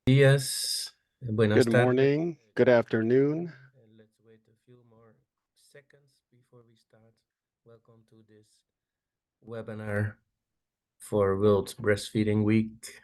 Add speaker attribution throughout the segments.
Speaker 1: Días, buenas
Speaker 2: Good
Speaker 1: tardes.
Speaker 2: morning, good afternoon.
Speaker 1: And let's wait a few more seconds before we start. Welcome to this webinar for World Breastfeeding Week.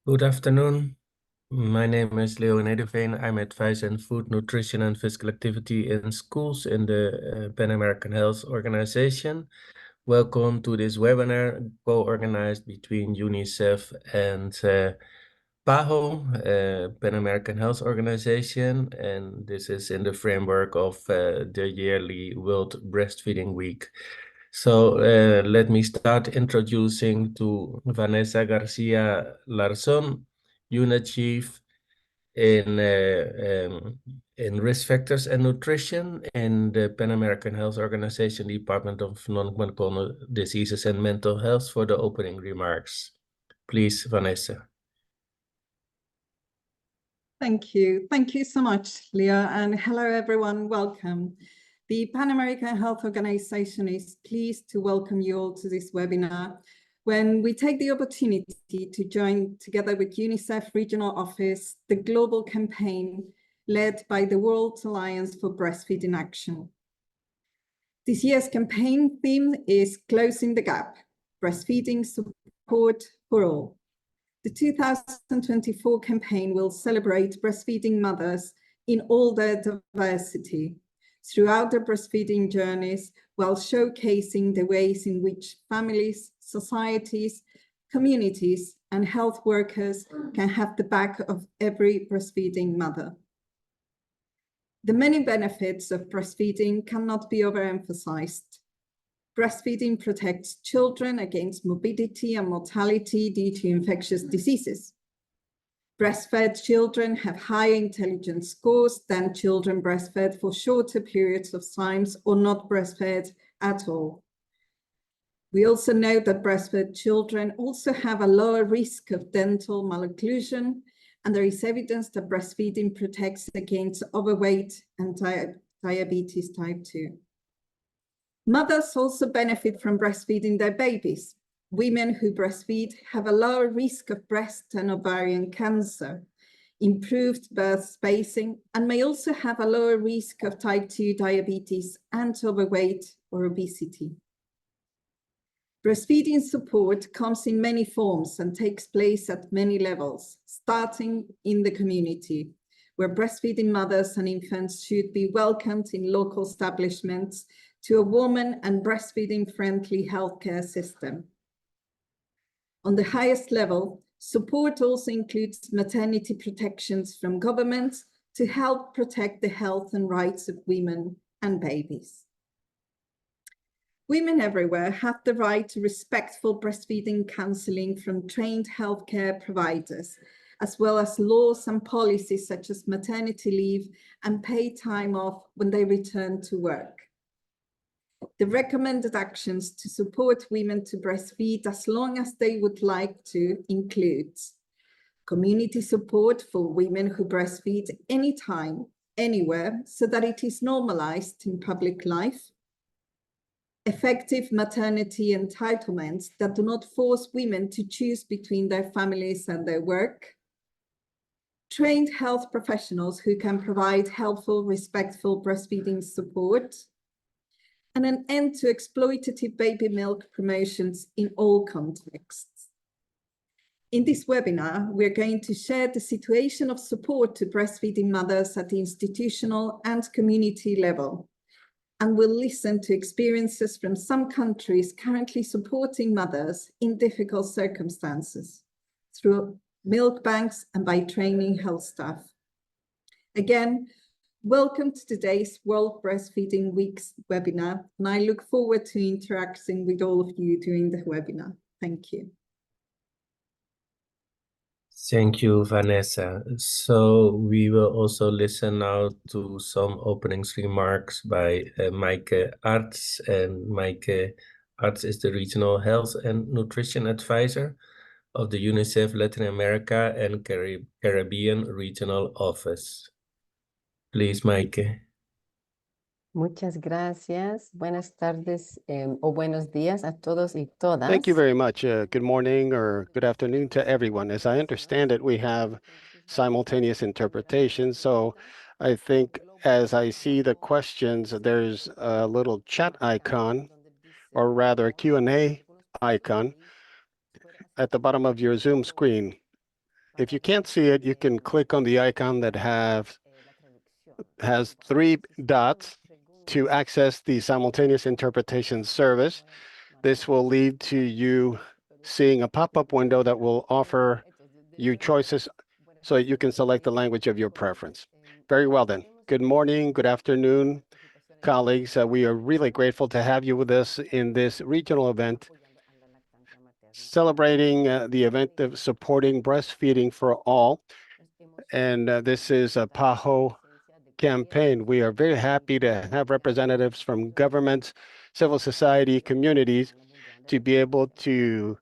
Speaker 1: Good afternoon. My name is Leo Nederveen. I'm advisor in food, nutrition, and physical activity in schools in the Pan American Health Organization. Welcome to this webinar co-organized between UNICEF and PAHO, Pan American Health Organization, and this is in the framework of the yearly World Breastfeeding Week. So let me start introducing to Vanessa Garcia Larson, Unit Chief in Risk Factors and Nutrition in the Pan American Health Organization Department of Non-Communicable Diseases and Mental Health for the opening remarks. Please, Vanessa.
Speaker 3: Thank you. Thank you so much, Leah, and hello, everyone. Welcome. The Pan American Health Organization is pleased to welcome you all to this webinar when we take the opportunity to join together with UNICEF Regional Office, the global campaign led by the World Alliance for Breastfeeding Action. This year's campaign theme is Closing the Gap, Breastfeeding Support for All. The 2024 campaign will celebrate breastfeeding mothers in all their diversity throughout their breastfeeding journeys, while showcasing the ways in which families, societies, communities, and health workers can have the back of every breastfeeding mother. The many benefits of breastfeeding cannot be overemphasized. Breastfeeding protects children against morbidity and mortality due to infectious diseases. Breastfed children have higher intelligence scores than children breastfed for shorter periods of time or not breastfed at all. We also know that breastfed children also have a lower risk of dental malocclusion, and there is evidence that breastfeeding protects against overweight and diabetes type 2. Mothers also benefit from breastfeeding their babies. Women who breastfeed have a lower risk of breast and ovarian cancer, improved birth spacing, and may also have a lower risk of type 2 diabetes and overweight or obesity. Breastfeeding support comes in many forms and takes place at many levels, starting in the community, where breastfeeding mothers and infants should be welcomed in local establishments to a woman and breastfeeding-friendly healthcare system. On the highest level, support also includes maternity protections from governments to help protect the health and rights of women and babies. Women everywhere have the right to respectful breastfeeding counseling from trained healthcare providers, as well as laws and policies such as maternity leave and paid time off when they return to work. The recommended actions to support women to breastfeed as long as they would like to include community support for women who breastfeed anytime, anywhere, so that it is normalized in public life, effective maternity entitlements that do not force women to choose between their families and their work, trained health professionals who can provide helpful, respectful breastfeeding support, and an end to exploitative baby milk promotions in all contexts. In this webinar, we're going to share the situation of support to breastfeeding mothers at the institutional and community level, and we'll listen to experiences from some countries currently supporting mothers in difficult circumstances through milk banks and by training health staff. Again, welcome to today's World Breastfeeding Week's webinar, and I look forward to interacting with all of you during the webinar. Thank you.
Speaker 1: Thank you, Vanessa. So we will also listen now to some opening remarks by Maaike Arts. And Maaike Arts is the Regional Health and Nutrition Advisor of the UNICEF Latin America and Caribbean Regional Office. Please, Maaike.
Speaker 2: Muchas gracias. Buenas tardes o buenos días a todos y todas.
Speaker 4: Thank you very much. Good morning or good afternoon to everyone. As I understand it, we have simultaneous interpretation. So I think as I see the questions, there's a little chat icon, or rather a Q&A icon at the bottom of your Zoom screen. If you can't see it, you can click on the icon that has three dots to access the simultaneous interpretation service. This will lead to you seeing a pop-up window that will offer you choices so you can select the language of your preference. Very well then. Good morning, good afternoon, colleagues. We are really grateful to have you with us in this regional event celebrating the event of supporting breastfeeding for all. And this is a PAHO campaign. We are very happy to have representatives from governments, civil society, communities to be able to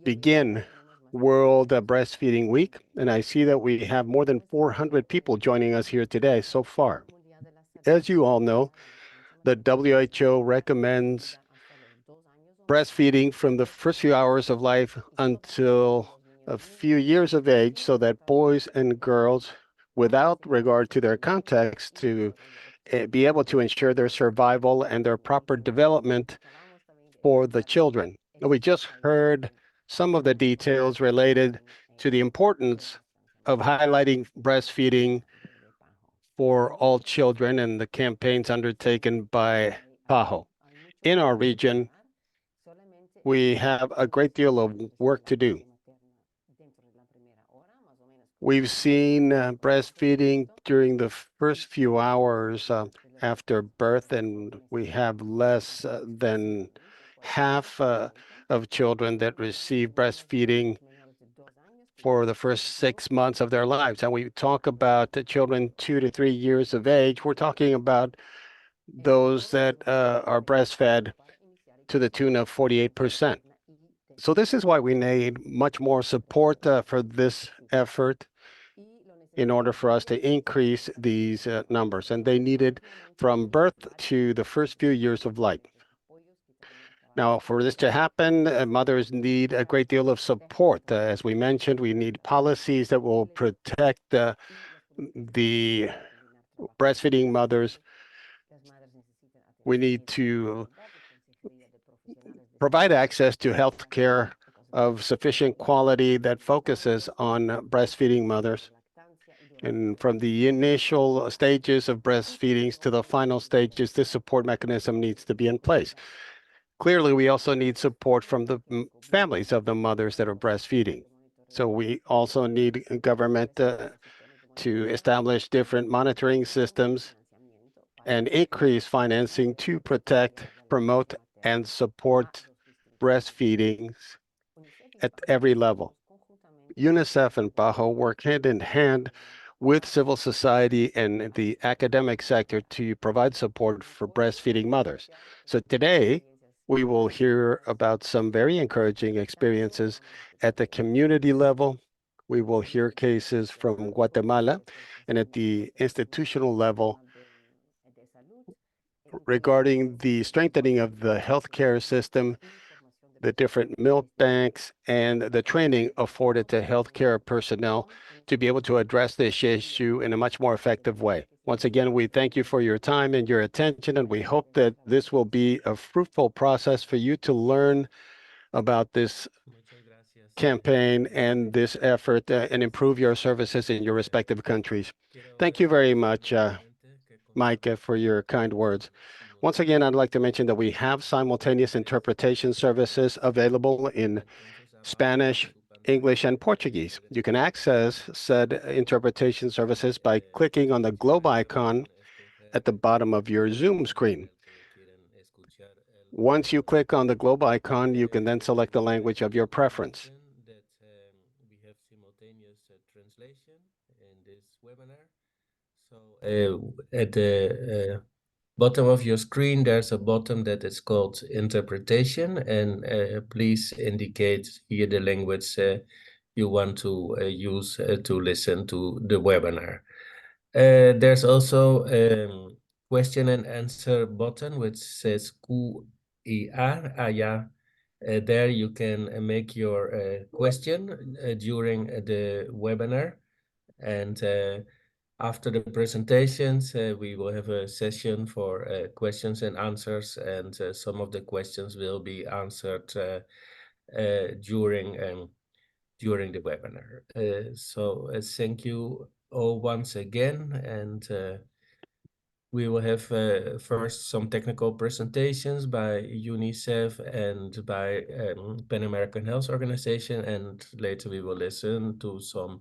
Speaker 4: begin World Breastfeeding Week. And I see that we have more than 400 people joining us here today so far. As you all know, the WHO recommends breastfeeding from the first few hours of life until a few years of age so that boys and girls, without regard to their context, to be able to ensure their survival and their proper development for the children. We just heard some of the details related to the importance of highlighting breastfeeding for all children and the campaigns undertaken by PAHO. In our region, we have a great deal of work to do. We've seen breastfeeding during the first few hours after birth, and we have less than half of children that receive breastfeeding for the first 6 months of their lives. And we talk about the children 2 to 3 years of age. We're talking about those that are breastfed to the tune of 48%. So this is why we need much more support for this effort in order for us to increase these numbers. And they need it from birth to the first few years of life. Now, for this to happen, mothers need a great deal of support. As we mentioned, we need policies that will protect the breastfeeding mothers. We need to provide access to health care of sufficient quality that focuses on breastfeeding mothers. And from the initial stages of breastfeeding to the final stages, this support mechanism needs to be in place. Clearly, we also need support from the families of the mothers that are breastfeeding. So we also need government to establish different monitoring systems and increase financing to protect, promote, and support breastfeeding at every level. UNICEF and PAHO work hand in hand with civil society and the academic sector to provide support for breastfeeding mothers. So today, we will hear about some very encouraging experiences at the community level. We will hear cases from Guatemala, and at the institutional level regarding the strengthening of the healthcare system, the different milk banks, and the training afforded to healthcare personnel to be able to address this issue in a much more effective way. Once again, we thank you for your time and your attention, and we hope that this will be a fruitful process for you to learn about this campaign and this effort and improve your services in your respective countries. Thank you very much, Maaike, for your kind words. Once again, I'd like to mention that we have simultaneous interpretation services available in Spanish, English, and Portuguese. You can access said interpretation services by clicking on the globe icon at the bottom of your Zoom screen. Once you click on the globe icon, you can then select the language of your preference.
Speaker 1: simultaneous translation in this webinar. So at the bottom of your screen, there's a button that is called interpretation, and please indicate here the language you want to use to listen to the webinar. There's also a question and answer button which says QIR. Yeah. There you can make your question during the webinar, and after the presentations, we will have a session for questions and answers, and some of the questions will be answered during the webinar. So thank you all once again, and we will have first some technical presentations by UNICEF and by Pan American Health Organization, and later we will listen to some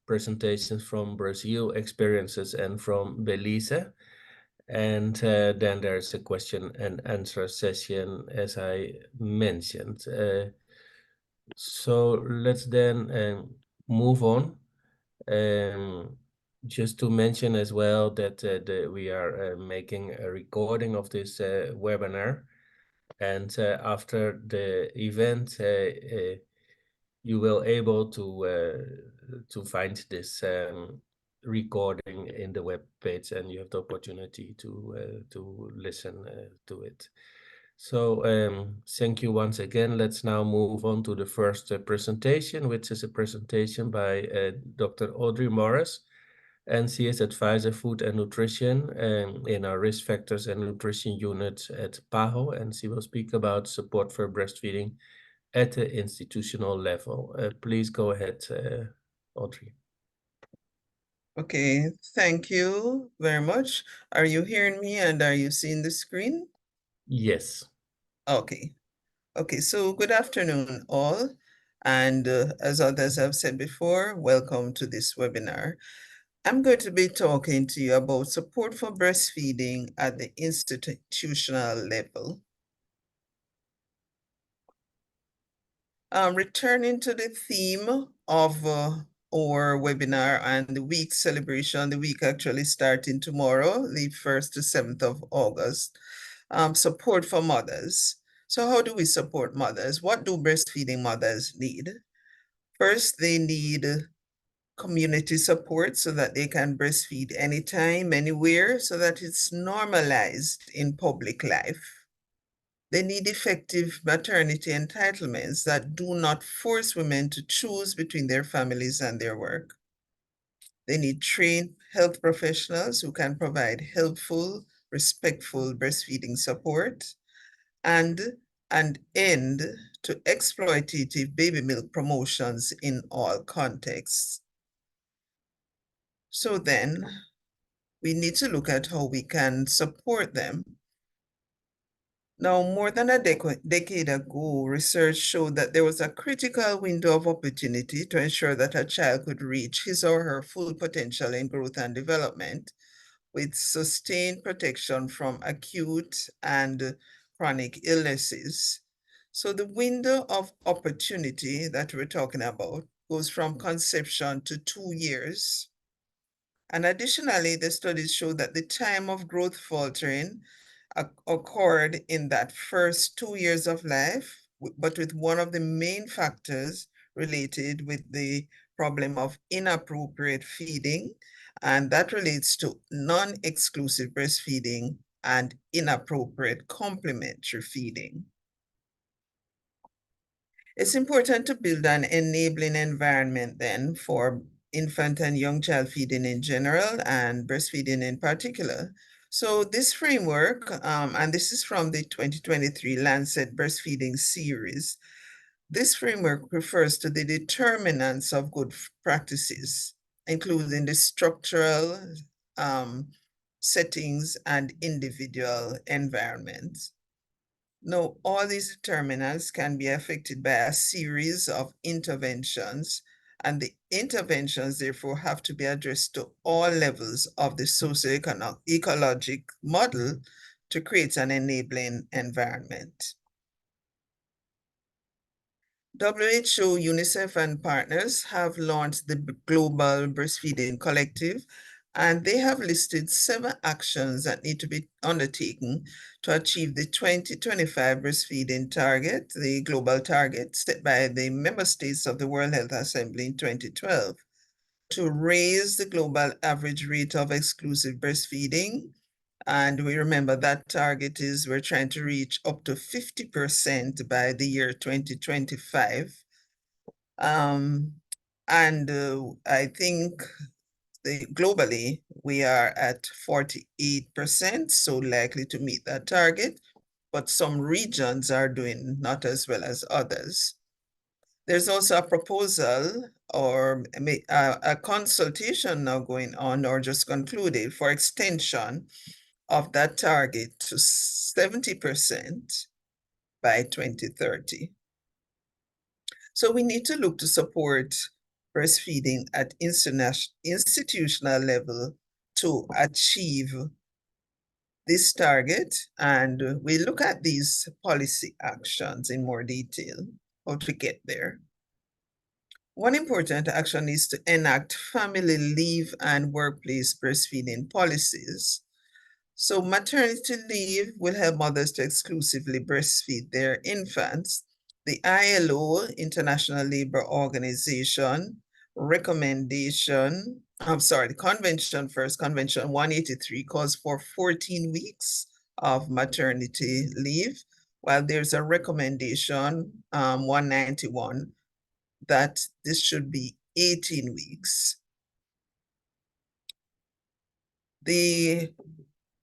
Speaker 1: presentations from Brazil, experiences, and from Belize. And then there's a question and answer session, as I mentioned. So let's then move on. Just to mention as well that we are making a recording of this webinar, and after the event, you will able to find this recording in the web page, and you have the opportunity to listen to it. So thank you once again. Let's now move on to the first presentation, which is a presentation by Dr. Audrey Morris, and she is advisor food and nutrition in our risk factors and nutrition unit at PAHO, and she will speak about support for breastfeeding at the institutional level. Please go ahead, Audrey.
Speaker 5: Okay, thank you very much. Are you hearing me and are you seeing the screen?
Speaker 1: Yes.
Speaker 5: Okay. Okay, so good afternoon all. And as others have said before, welcome to this webinar. I'm going to be talking to you about support for breastfeeding at the institutional level. Returning to the theme of our webinar and the week celebration, the week actually starting tomorrow, the 1st to 7th of August, support for mothers. So how do we support mothers? What do breastfeeding mothers need? First, they need community support so that they can breastfeed anytime, anywhere, so that it's normalized in public life. They need effective maternity entitlements that do not force women to choose between their families and their work. They need trained health professionals who can provide helpful, respectful breastfeeding support, and an end to exploitative baby milk promotions in all contexts. So then, we need to look at how we can support them. Now, more than a decade ago, research showed that there was a critical window of opportunity to ensure that a child could reach his or her full potential in growth and development with sustained protection from acute and chronic illnesses. So the window of opportunity that we're talking about goes from conception to 2 years. And additionally, the studies show that the time of growth faltering occurred in that first 2 years of life, but with one of the main factors related with the problem of inappropriate feeding, and that relates to non-exclusive breastfeeding and inappropriate complementary feeding. It's important to build an enabling environment then for infant and young child feeding in general and breastfeeding in particular. So this framework, and this is from the 2023 Lancet Breastfeeding Series, this framework refers to the determinants of good practices, including the structural settings and individual environments. Now, all these determinants can be affected by a series of interventions, and the interventions therefore have to be addressed to all levels of the socio-ecologic model to create an enabling environment. WHO, UNICEF, and partners have launched the Global Breastfeeding Collective, and they have listed 7 actions that need to be undertaken to achieve the 2025 breastfeeding target, the global target set by the member states of the World Health Assembly in 2012, to raise the global average rate of exclusive breastfeeding. And we remember that target is we're trying to reach up to 50% by the year 2025. I think globally, we are at 48%, so likely to meet that target, but some regions are doing not as well as others. There's also a proposal or a consultation now going on or just concluded for extension of that target to 70% by 2030. So we need to look to support breastfeeding at institutional level to achieve this target. And we look at these policy actions in more detail, how to get there. One important action is to enact family leave and workplace breastfeeding policies. So maternity leave will help mothers to exclusively breastfeed their infants. The ILO, International Labour Organization, the Convention 183 calls for 14 weeks of maternity leave, while there's a recommendation, 191, that this should be 18 weeks.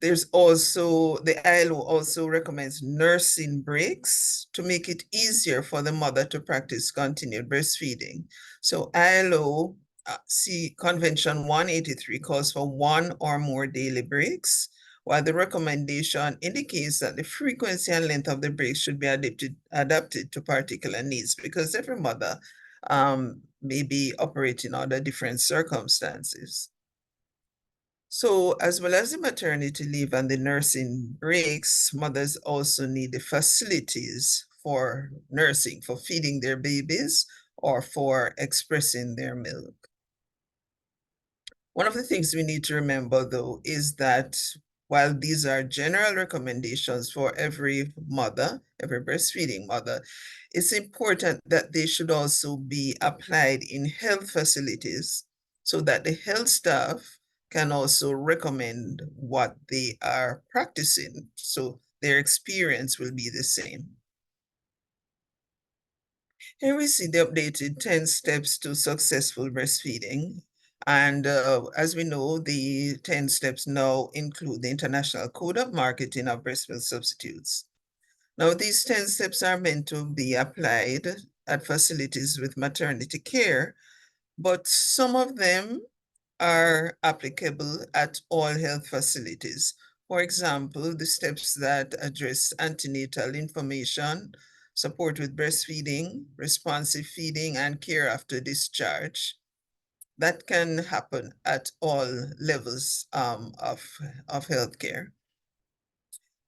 Speaker 5: There's also, the ILO also recommends nursing breaks to make it easier for the mother to practice continued breastfeeding. So ILO Convention 183 calls for 1 or more daily breaks, while the recommendation indicates that the frequency and length of the breaks should be adapted to particular needs, because every mother may be operating under different circumstances. So as well as the maternity leave and the nursing breaks, mothers also need the facilities for nursing, for feeding their babies or for expressing their milk. One of the things we need to remember, though, is that while these are general recommendations for every mother, every breastfeeding mother, it's important that they should also be applied in health facilities so that the health staff can also recommend what they are practicing, so their experience will be the same. Here we see the updated 10 steps to successful breastfeeding. And as we know, the 10 steps now include the International Code of Marketing of Breast Milk Substitutes. Now, these 10 steps are meant to be applied at facilities with maternity care, but some of them are applicable at all health facilities. For example, the steps that address antenatal information, support with breastfeeding, responsive feeding, and care after discharge. That can happen at all levels of healthcare.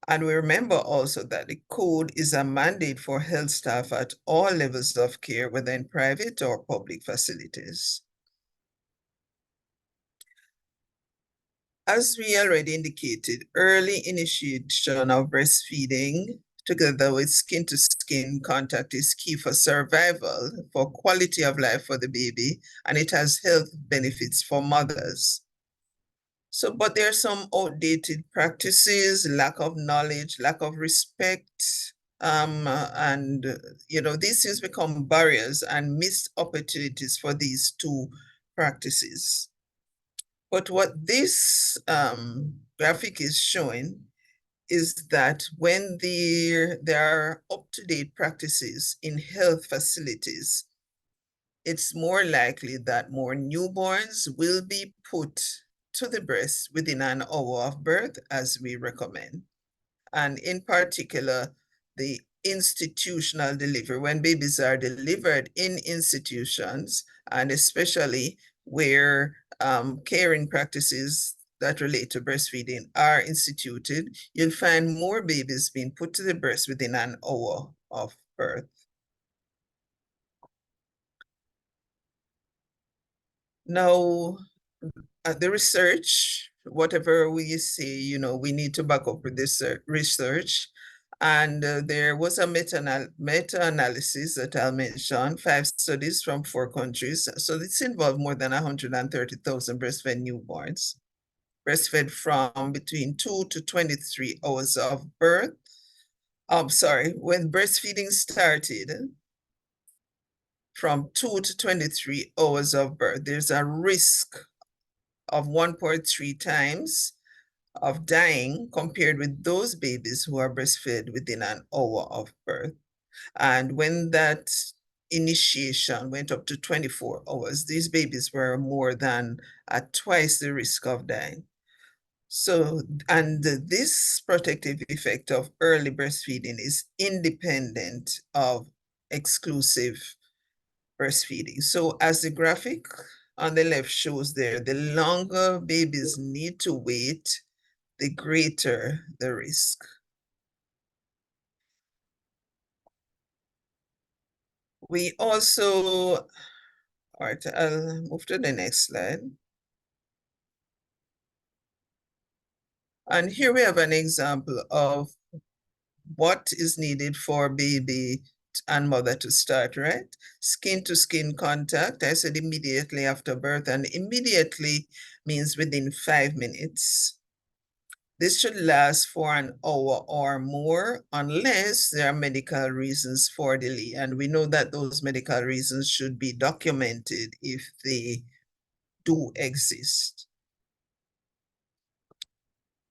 Speaker 5: And we remember also that the code is a mandate for health staff at all levels of care, whether in private or public facilities. As we already indicated, early initiation of breastfeeding together with skin-to-skin contact is key for survival, for quality of life for the baby, and it has health benefits for mothers. So, but there are some outdated practices, lack of knowledge, lack of respect, and these things become barriers and missed opportunities for these two practices. But what this graphic is showing is that when there are up-to-date practices in health facilities, it's more likely that more newborns will be put to the breast within an hour of birth, as we recommend. And in particular, the institutional delivery, when babies are delivered in institutions, and especially where caring practices that relate to breastfeeding are instituted, you'll find more babies being put to the breast within an hour of birth. Now, the research, whatever we say, we need to back up with this research. And there was a meta-analysis that I'll mention, 5 studies from 4 countries. So this involved more than 130,000 breastfed newborns, breastfed from between 2 to 23 hours of birth. When breastfeeding started, from 2 to 23 hours of birth, there's a risk of 1.3 times of dying compared with those babies who are breastfed within an hour of birth. And when that initiation went up to 24 hours, these babies were more than at twice the risk of dying. So, and this protective effect of early breastfeeding is independent of exclusive breastfeeding. So as the graphic on the left shows there, the longer babies need to wait, the greater the risk. We also, all right, I'll move to the next slide. And here we have an example of what is needed for baby and mother to start, right? Skin-to-skin contact, I said immediately after birth, and immediately means within 5 minutes. This should last for an hour or more unless there are medical reasons for delay. And we know that those medical reasons should be documented if they do exist.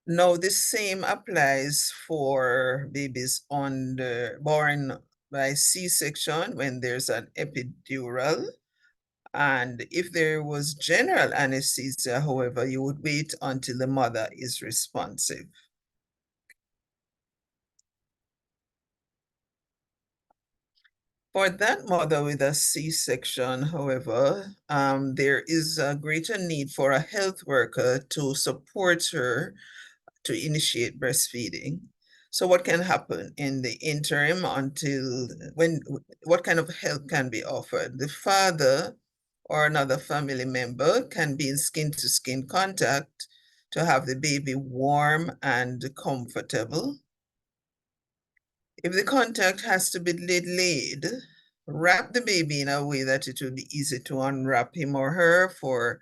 Speaker 5: Now, the same applies for babies born by C-section when there's an epidural. And if there was general anesthesia, however, you would wait until the mother is responsive. For that mother with a C-section, however, there is a greater need for a health worker to support her to initiate breastfeeding. So what can happen in the interim what kind of help can be offered? The father or another family member can be in skin-to-skin contact to have the baby warm and comfortable. If the contact has to be delayed, wrap the baby in a way that it will be easy to unwrap him or her for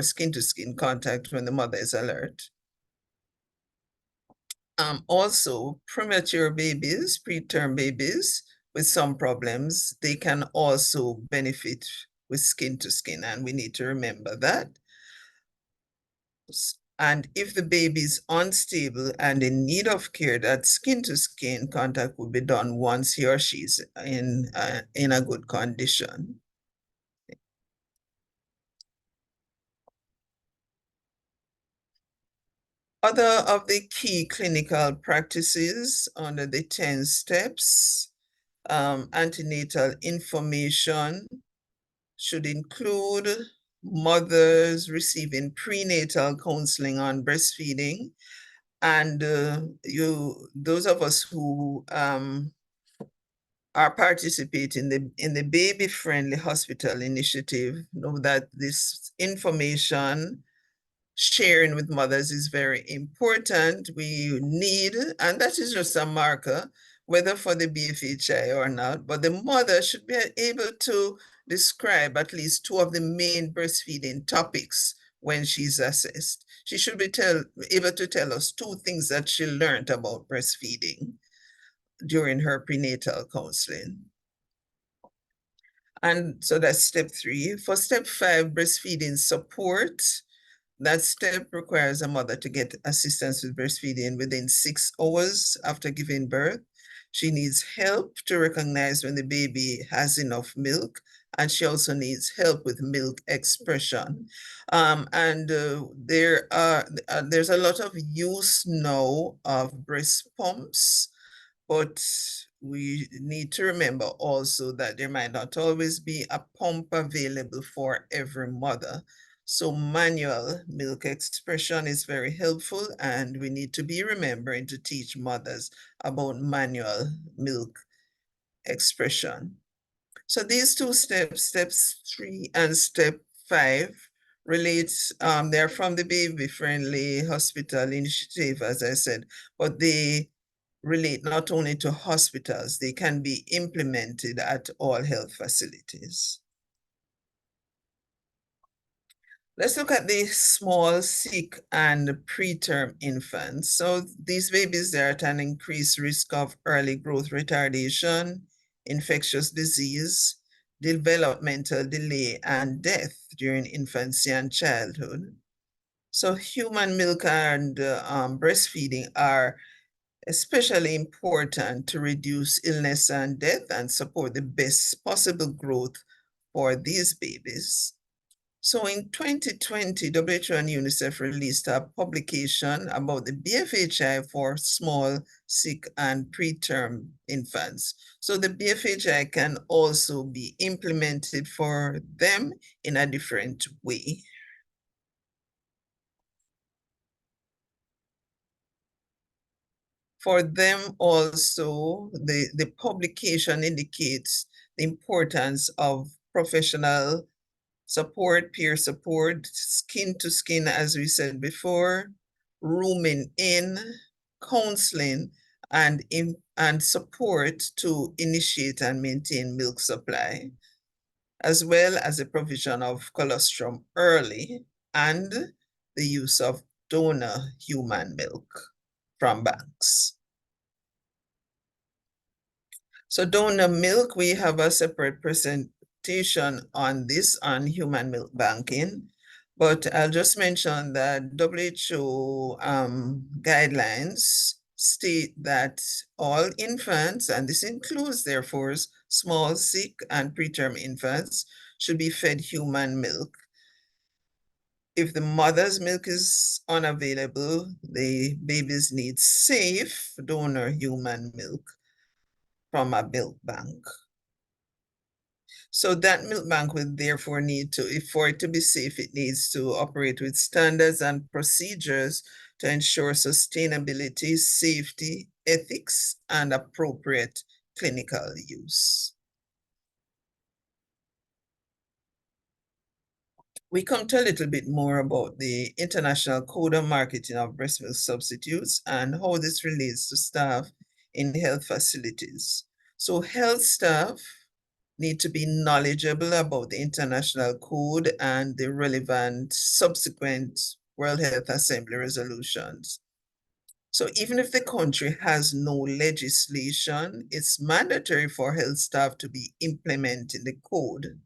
Speaker 5: skin-to-skin contact when the mother is alert. Also, premature babies, preterm babies with some problems, they can also benefit with skin-to-skin, and we need to remember that. And if the baby is unstable and in need of care, that skin-to-skin contact will be done once he or she is in a good condition. Other of the key clinical practices under the 10 steps, antenatal information should include mothers receiving prenatal counseling on breastfeeding. And those of us who are participating in the baby-friendly hospital initiative know that this information sharing with mothers is very important. We need, and that is just a marker, whether for the BFHI or not, but the mother should be able to describe at least 2 of the main breastfeeding topics when she's assessed. She should be able to tell us 2 things that she learned about breastfeeding during her prenatal counseling. And so that's step 3. For step 5, breastfeeding support, that step requires a mother to get assistance with breastfeeding within 6 hours after giving birth. She needs help to recognize when the baby has enough milk, and she also needs help with milk expression. There's a lot of use now of breast pumps, but we need to remember also that there might not always be a pump available for every mother. So manual milk expression is very helpful, and we need to be remembering to teach mothers about manual milk expression. So these two steps, steps 3 and step 5, relates, they're from the Baby-Friendly Hospital Initiative, as I said, but they relate not only to hospitals, they can be implemented at all health facilities. Let's look at the small, sick, and preterm infants. So these babies, they're at an increased risk of early growth retardation, infectious disease, developmental delay, and death during infancy and childhood. So human milk and breastfeeding are especially important to reduce illness and death and support the best possible growth for these babies. So in 2020, WHO and UNICEF released a publication about the BFHI for small, sick, and preterm infants. So the BFHI can also be implemented for them in a different way. For them also, the publication indicates the importance of professional support, peer support, skin to skin, as we said before, rooming in, counseling, and support to initiate and maintain milk supply, as well as the provision of colostrum early and the use of donor human milk from banks. So donor milk, we have a separate presentation on this on human milk banking, but I'll just mention that WHO guidelines state that all infants, and this includes therefore small, sick, and preterm infants, should be fed human milk. If the mother's milk is unavailable, the babies need safe donor human milk from a milk bank. So that milk bank will therefore need to, for it to be safe, it needs to operate with standards and procedures to ensure sustainability, safety, ethics, and appropriate clinical use. We come to a little bit more about the International Code of Marketing of Breast Milk Substitutes and how this relates to staff in health facilities. So health staff need to be knowledgeable about the international code and the relevant subsequent World Health Assembly resolutions. So even if the country has no legislation, it's mandatory for health staff to be implementing the code,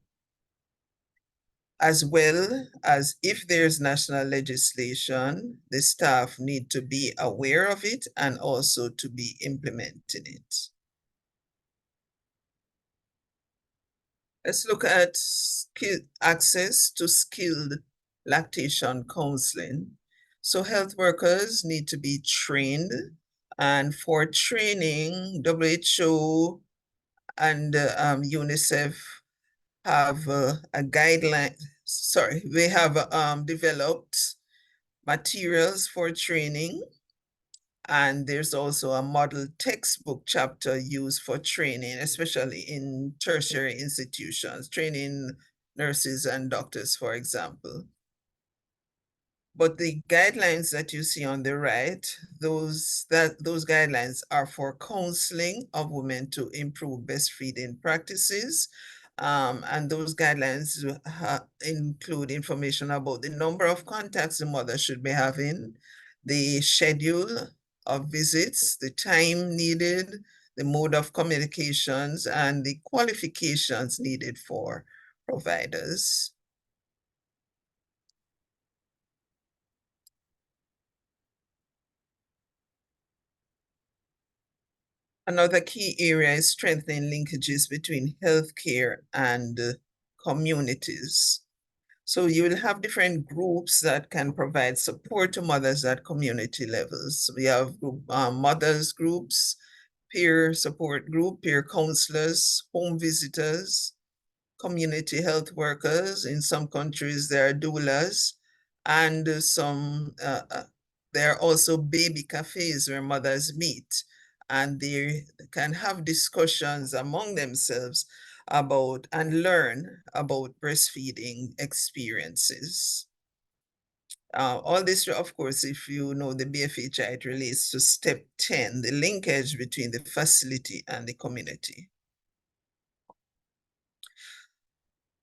Speaker 5: as well as if there's national legislation, the staff need to be aware of it and also to be implementing it. Let's look at access to skilled lactation counseling. So health workers need to be trained, and for training, WHO and UNICEF have a guideline, they have developed materials for training, and there's also a model textbook chapter used for training, especially in tertiary institutions, training nurses and doctors, for example. But the guidelines that you see on the right, those guidelines are for counseling of women to improve breastfeeding practices. And those guidelines include information about the number of contacts the mother should be having, the schedule of visits, the time needed, the mode of communications, and the qualifications needed for providers. Another key area is strengthening linkages between healthcare and communities. So you will have different groups that can provide support to mothers at community levels. We have mothers groups, peer support group, peer counselors, home visitors, community health workers. In some countries, there are doulas, and there are also baby cafes where mothers meet and they can have discussions among themselves about and learn about breastfeeding experiences. All this, of course, if you know the BFHI, it relates to step 10, the linkage between the facility and the community.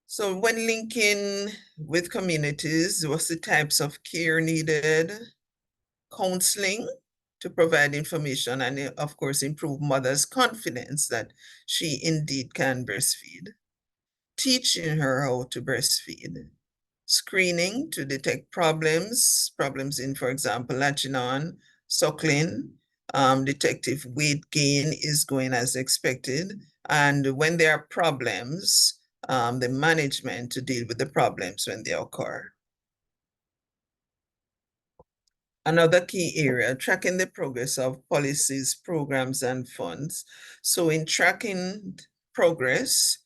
Speaker 5: So when linking with communities, what's the types of care needed? Counseling to provide information and, of course, improve mothers' confidence that she indeed can breastfeed. Teaching her how to breastfeed. Screening to detect problems in, for example, latching on, suckling, detective weight gain is going as expected. And when there are problems, the management to deal with the problems when they occur. Another key area, tracking the progress of policies, programs, and funds. So in tracking progress,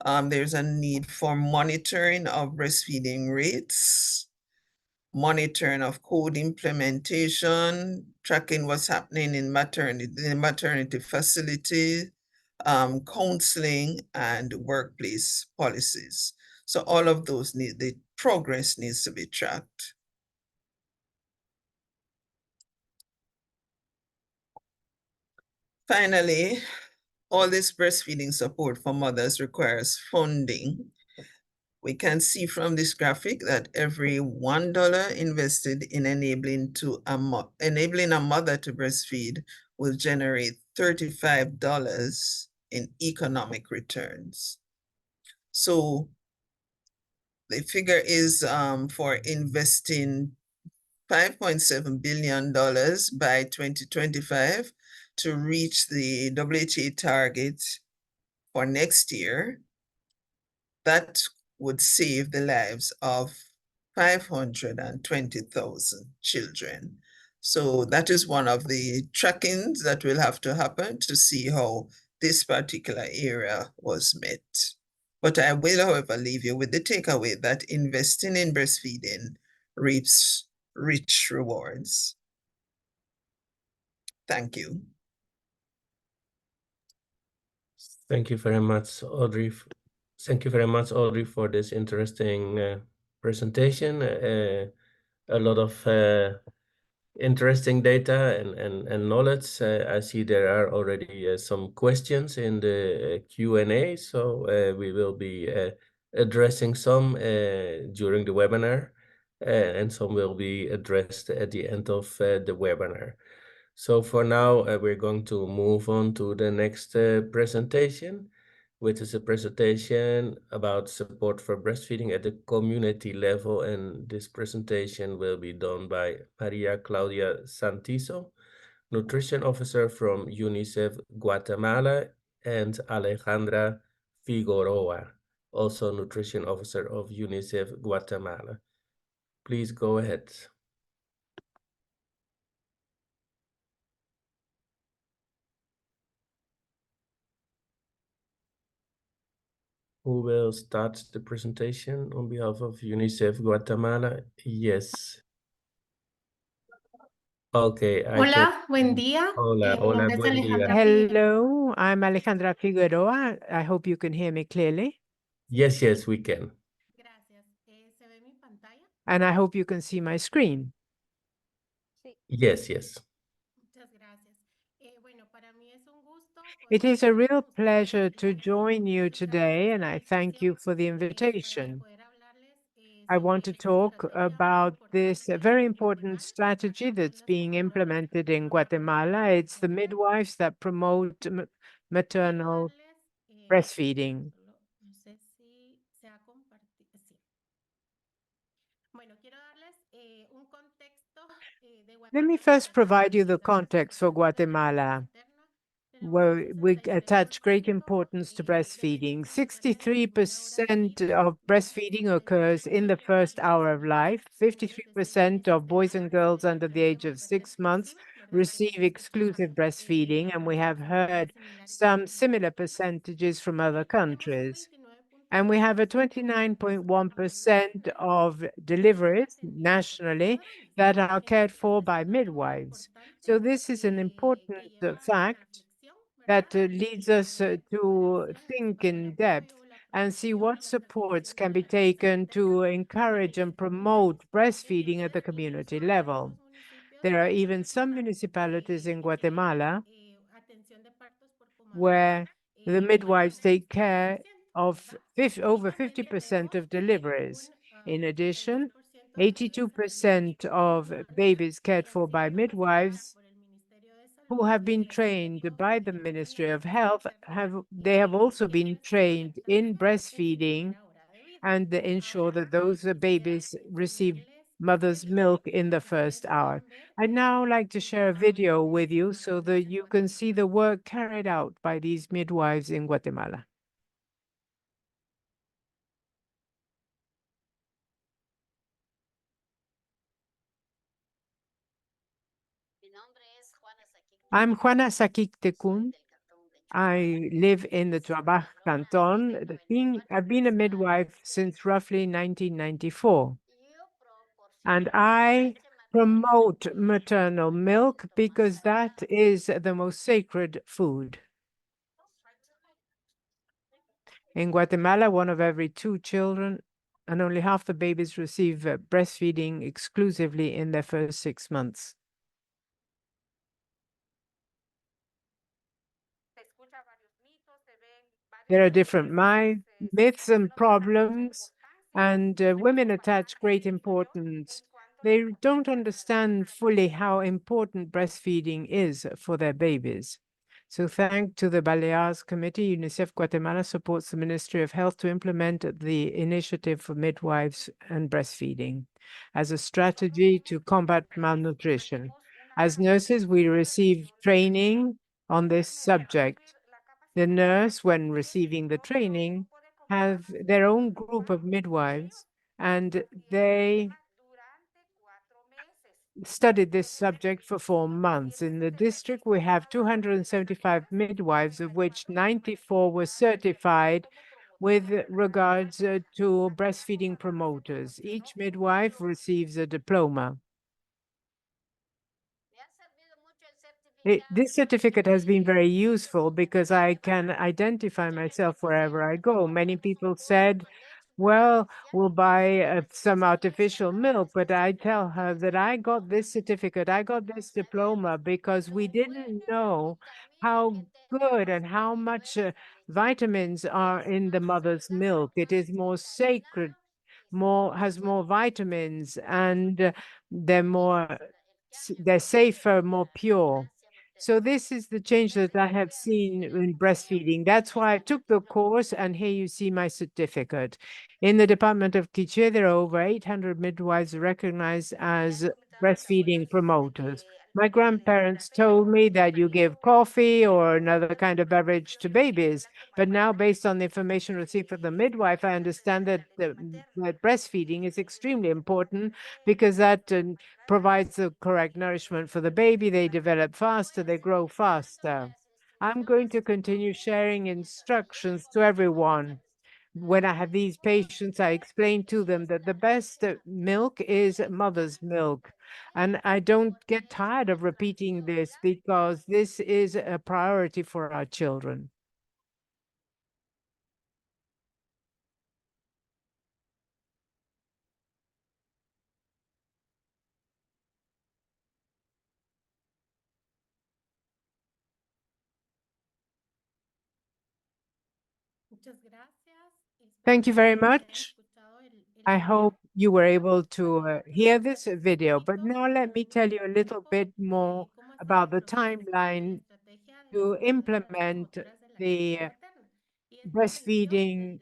Speaker 5: there's a need for monitoring of breastfeeding rates, monitoring of code implementation, tracking what's happening in the maternity facility, counseling, and workplace policies. So all of those the progress needs to be tracked. Finally, all this breastfeeding support for mothers requires funding. We can see from this graphic that every $1 invested in enabling a mother to breastfeed will generate $35 in economic returns. So the figure is for investing $5.7 billion by 2025 to reach the WHO target for next year. That would save the lives of 520,000 children. So that is one of the trackings that will have to happen to see how this particular area was met. But I will, however, leave you with the takeaway that investing in breastfeeding reaps rich rewards. Thank you.
Speaker 1: Thank you very much, Audrey. Thank you very much, Audrey, for this interesting presentation. A lot of interesting data and knowledge. I see there are already some questions in the Q&A, so we will be addressing some during the webinar, and some will be addressed at the end of the webinar. So for now, we're going to move on to the next presentation, which is a presentation about support for breastfeeding at the community level. And this presentation will be done by Maria Claudia Santizo, Nutrition Officer from UNICEF Guatemala, and Alejandra Figueroa, also Nutrition Officer of UNICEF Guatemala. Please go ahead. Who will start the presentation on behalf of UNICEF Guatemala? Yes. Okay,
Speaker 6: Hola, buen día.
Speaker 1: Hola,
Speaker 6: Mi
Speaker 1: hola,
Speaker 6: nombre es
Speaker 1: buen día.
Speaker 6: Alejandra Figueroa.
Speaker 7: Hello, I'm Alejandra Figueroa. I hope you can hear me clearly.
Speaker 1: Yes, yes, we can.
Speaker 6: Gracias. ¿Se ve mi pantalla?
Speaker 7: And I hope you can see my screen.
Speaker 1: Yes, yes.
Speaker 6: Muchas gracias. Bueno, para mí es un gusto
Speaker 7: It
Speaker 6: poder
Speaker 7: is a
Speaker 6: estar
Speaker 7: real
Speaker 6: con ustedes
Speaker 7: pleasure
Speaker 6: el
Speaker 7: to
Speaker 6: día de hoy.
Speaker 7: join you
Speaker 6: Muchas
Speaker 7: today,
Speaker 6: gracias
Speaker 7: and
Speaker 6: por la
Speaker 7: I thank you
Speaker 6: invitación.
Speaker 7: for the
Speaker 6: Para
Speaker 7: invitation.
Speaker 6: poder hablarles
Speaker 7: I
Speaker 6: sobre
Speaker 7: want to
Speaker 6: esta
Speaker 7: talk
Speaker 6: estrategia muy
Speaker 7: about this
Speaker 6: importante
Speaker 7: very
Speaker 6: en
Speaker 7: important
Speaker 6: Guatemala,
Speaker 7: strategy that's
Speaker 6: las
Speaker 7: being
Speaker 6: promotoras
Speaker 7: implemented in
Speaker 6: de maternidad
Speaker 7: Guatemala. It's the
Speaker 6: breastfeeding.
Speaker 7: midwives that promote
Speaker 6: Quiero
Speaker 7: maternal
Speaker 6: darles,
Speaker 7: breastfeeding.
Speaker 6: no sé si se ha compartido, sí. Bueno, quiero darles un contexto de
Speaker 7: Let me
Speaker 6: Guatemala
Speaker 7: first
Speaker 6: acerca de
Speaker 7: provide you the
Speaker 6: nuestra
Speaker 7: context for
Speaker 6: estrategia de lactancia
Speaker 7: Guatemala,
Speaker 6: materna. Tenemos un
Speaker 7: where we attach great
Speaker 6: 63%
Speaker 7: importance to
Speaker 6: de
Speaker 7: breastfeeding.
Speaker 6: beneficios maternales en primera hora de
Speaker 7: 63%
Speaker 6: vida,
Speaker 7: of breastfeeding occurs in the
Speaker 6: 63% de
Speaker 7: first hour
Speaker 6: alimentación
Speaker 7: of
Speaker 6: para
Speaker 7: life.
Speaker 6: niños menores de 6
Speaker 7: 53%
Speaker 6: meses
Speaker 7: of
Speaker 6: de
Speaker 7: boys
Speaker 6: edad
Speaker 7: and
Speaker 6: se
Speaker 7: girls under the
Speaker 6: benefician de
Speaker 7: age of
Speaker 6: mayor
Speaker 7: 6 months
Speaker 6: lactancia, mayor
Speaker 7: receive
Speaker 6: lactancia. Escuchamos
Speaker 7: exclusive breastfeeding, and we have
Speaker 6: porcentajes
Speaker 7: heard
Speaker 6: similares en
Speaker 7: some
Speaker 6: otros
Speaker 7: similar
Speaker 6: países.
Speaker 7: percentages from other
Speaker 6: Tenemos un
Speaker 7: countries. And we have a 29.1% of deliveries nationally that are cared for by midwives. So this is an important fact that leads us to think in depth and see what supports can be taken to encourage and promote breastfeeding at the community level. There are even some municipalities in Guatemala where the midwives take care of over 50% of deliveries. In addition, 82% of babies cared for by midwives who have been trained by the Ministry of Health have also been trained in breastfeeding and ensure that those babies receive mother's milk in the first hour. I'd now like to share a video with you so that you can see the work carried out by these midwives in Guatemala. I'm Juana Saquic Tecún. I live in the Tuabaj Canton. I've been a midwife since roughly 1994. And I promote maternal milk because that is the most sacred food. In Guatemala, 1 of every 2 children and only half the babies receive breastfeeding exclusively in their first 6 months. There are different myths and problems, and women attach great importance. They don't understand fully how important breastfeeding is for their babies. So thanks to the Balears Committee, UNICEF Guatemala supports the Ministry of Health to implement the initiative for midwives and breastfeeding as a strategy to combat malnutrition. As nurses, we receive training on this subject. The nurse, when receiving the training, have their own group of midwives, and they studied this subject for 4 months. In the district, we have 275 midwives, of which 94 were certified with regards to breastfeeding promoters. Each midwife receives a diploma. This certificate has been very useful because I can identify myself wherever I go. Many people said, well, we'll buy some artificial milk, but I tell her that I got this certificate, I got this diploma because we didn't know how good and how much vitamins are in the mother's milk. It is more sacred, has more vitamins, and they're safer, more pure. So this is the change that I have seen in breastfeeding. That's why I took the course, and here you see my certificate. In the Department of Quiché, there are over 800 midwives recognized as breastfeeding promoters. My grandparents told me that you give coffee or another kind of beverage to babies, but now based on the information received from the midwife, I understand that that breastfeeding is extremely important because that provides the correct nourishment for the baby. They develop faster, they grow faster. I'm going to continue sharing instructions to everyone. When I have these patients, I explain to them that the best milk is mother's milk. And I don't get tired of repeating this because this is a priority for our children. Thank you very much. I hope you were able to hear this video, but now let me tell you a little bit more about the timeline to implement the breastfeeding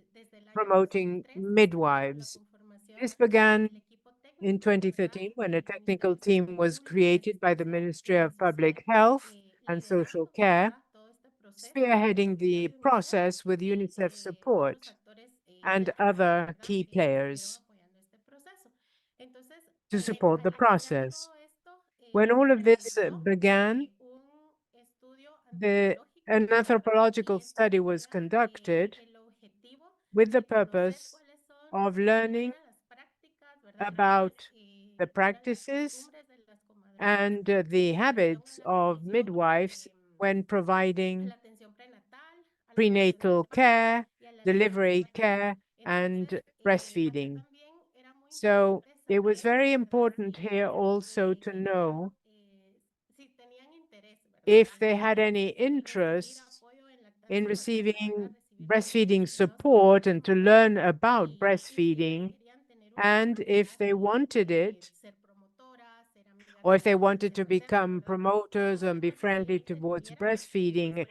Speaker 7: promoting midwives. This began in 2013 when a technical team was created by the Ministry of Public Health and Social Care, spearheading the process with UNICEF support and other key players to support the process. When all of this began, an anthropological study was conducted with the purpose of learning about the practices and the habits of midwives when providing prenatal care, delivery care, and breastfeeding. So it was very important here also to know if they had any interest in receiving breastfeeding support and to learn about breastfeeding, and if they wanted it, or if they wanted to become promoters and be friendly towards breastfeeding,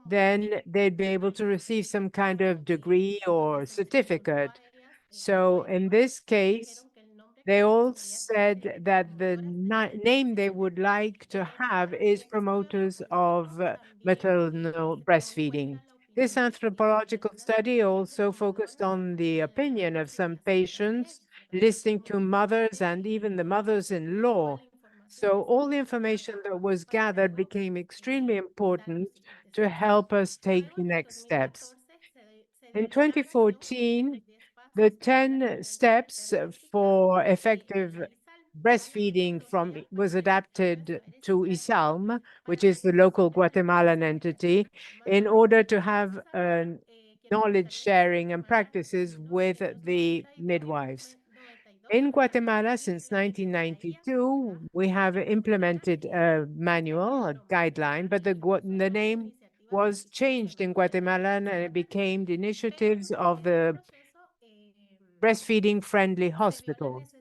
Speaker 7: then they'd be able to receive some kind of degree or certificate. So in this case, they all said that the name they would like to have is promoters of maternal breastfeeding. This anthropological study also focused on the opinion of some patients, listening to mothers and even the mothers-in-law. So all the information that was gathered became extremely important to help us take the next steps. In 2014, the 10 steps for effective breastfeeding was adapted to ISALM, which is the local Guatemalan entity, in order to have knowledge sharing and practices with the midwives. In Guatemala, since 1992, we have implemented a manual, a guideline, but the name was changed in Guatemala and it became the initiatives of the breastfeeding-friendly hospitals.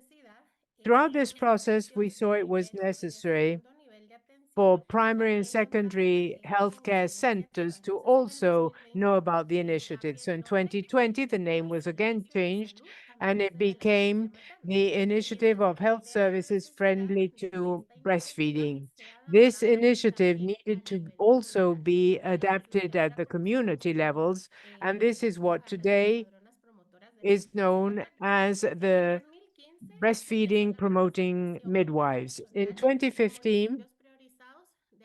Speaker 7: Throughout this process, we saw it was necessary for primary and secondary healthcare centers to also know about the initiative. So in 2020, the name was again changed and it became the Initiative of Health Services Friendly to Breastfeeding. This initiative needed to also be adapted at the community levels, and this is what today is known as the breastfeeding promoting midwives. In 2015,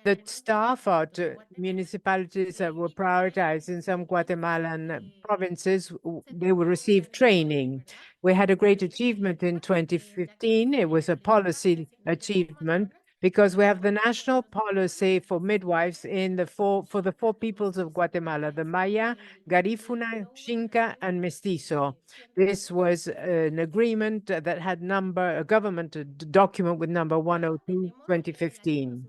Speaker 7: the staff at municipalities that were prioritized in some Guatemalan provinces, they will receive training. We had a great achievement in 2015. It was a policy achievement because we have the national policy for midwives for the four peoples of Guatemala, the Maya, Garifuna, Xinca, and Mestizo. This was an agreement that had a government document with number 102, 2015.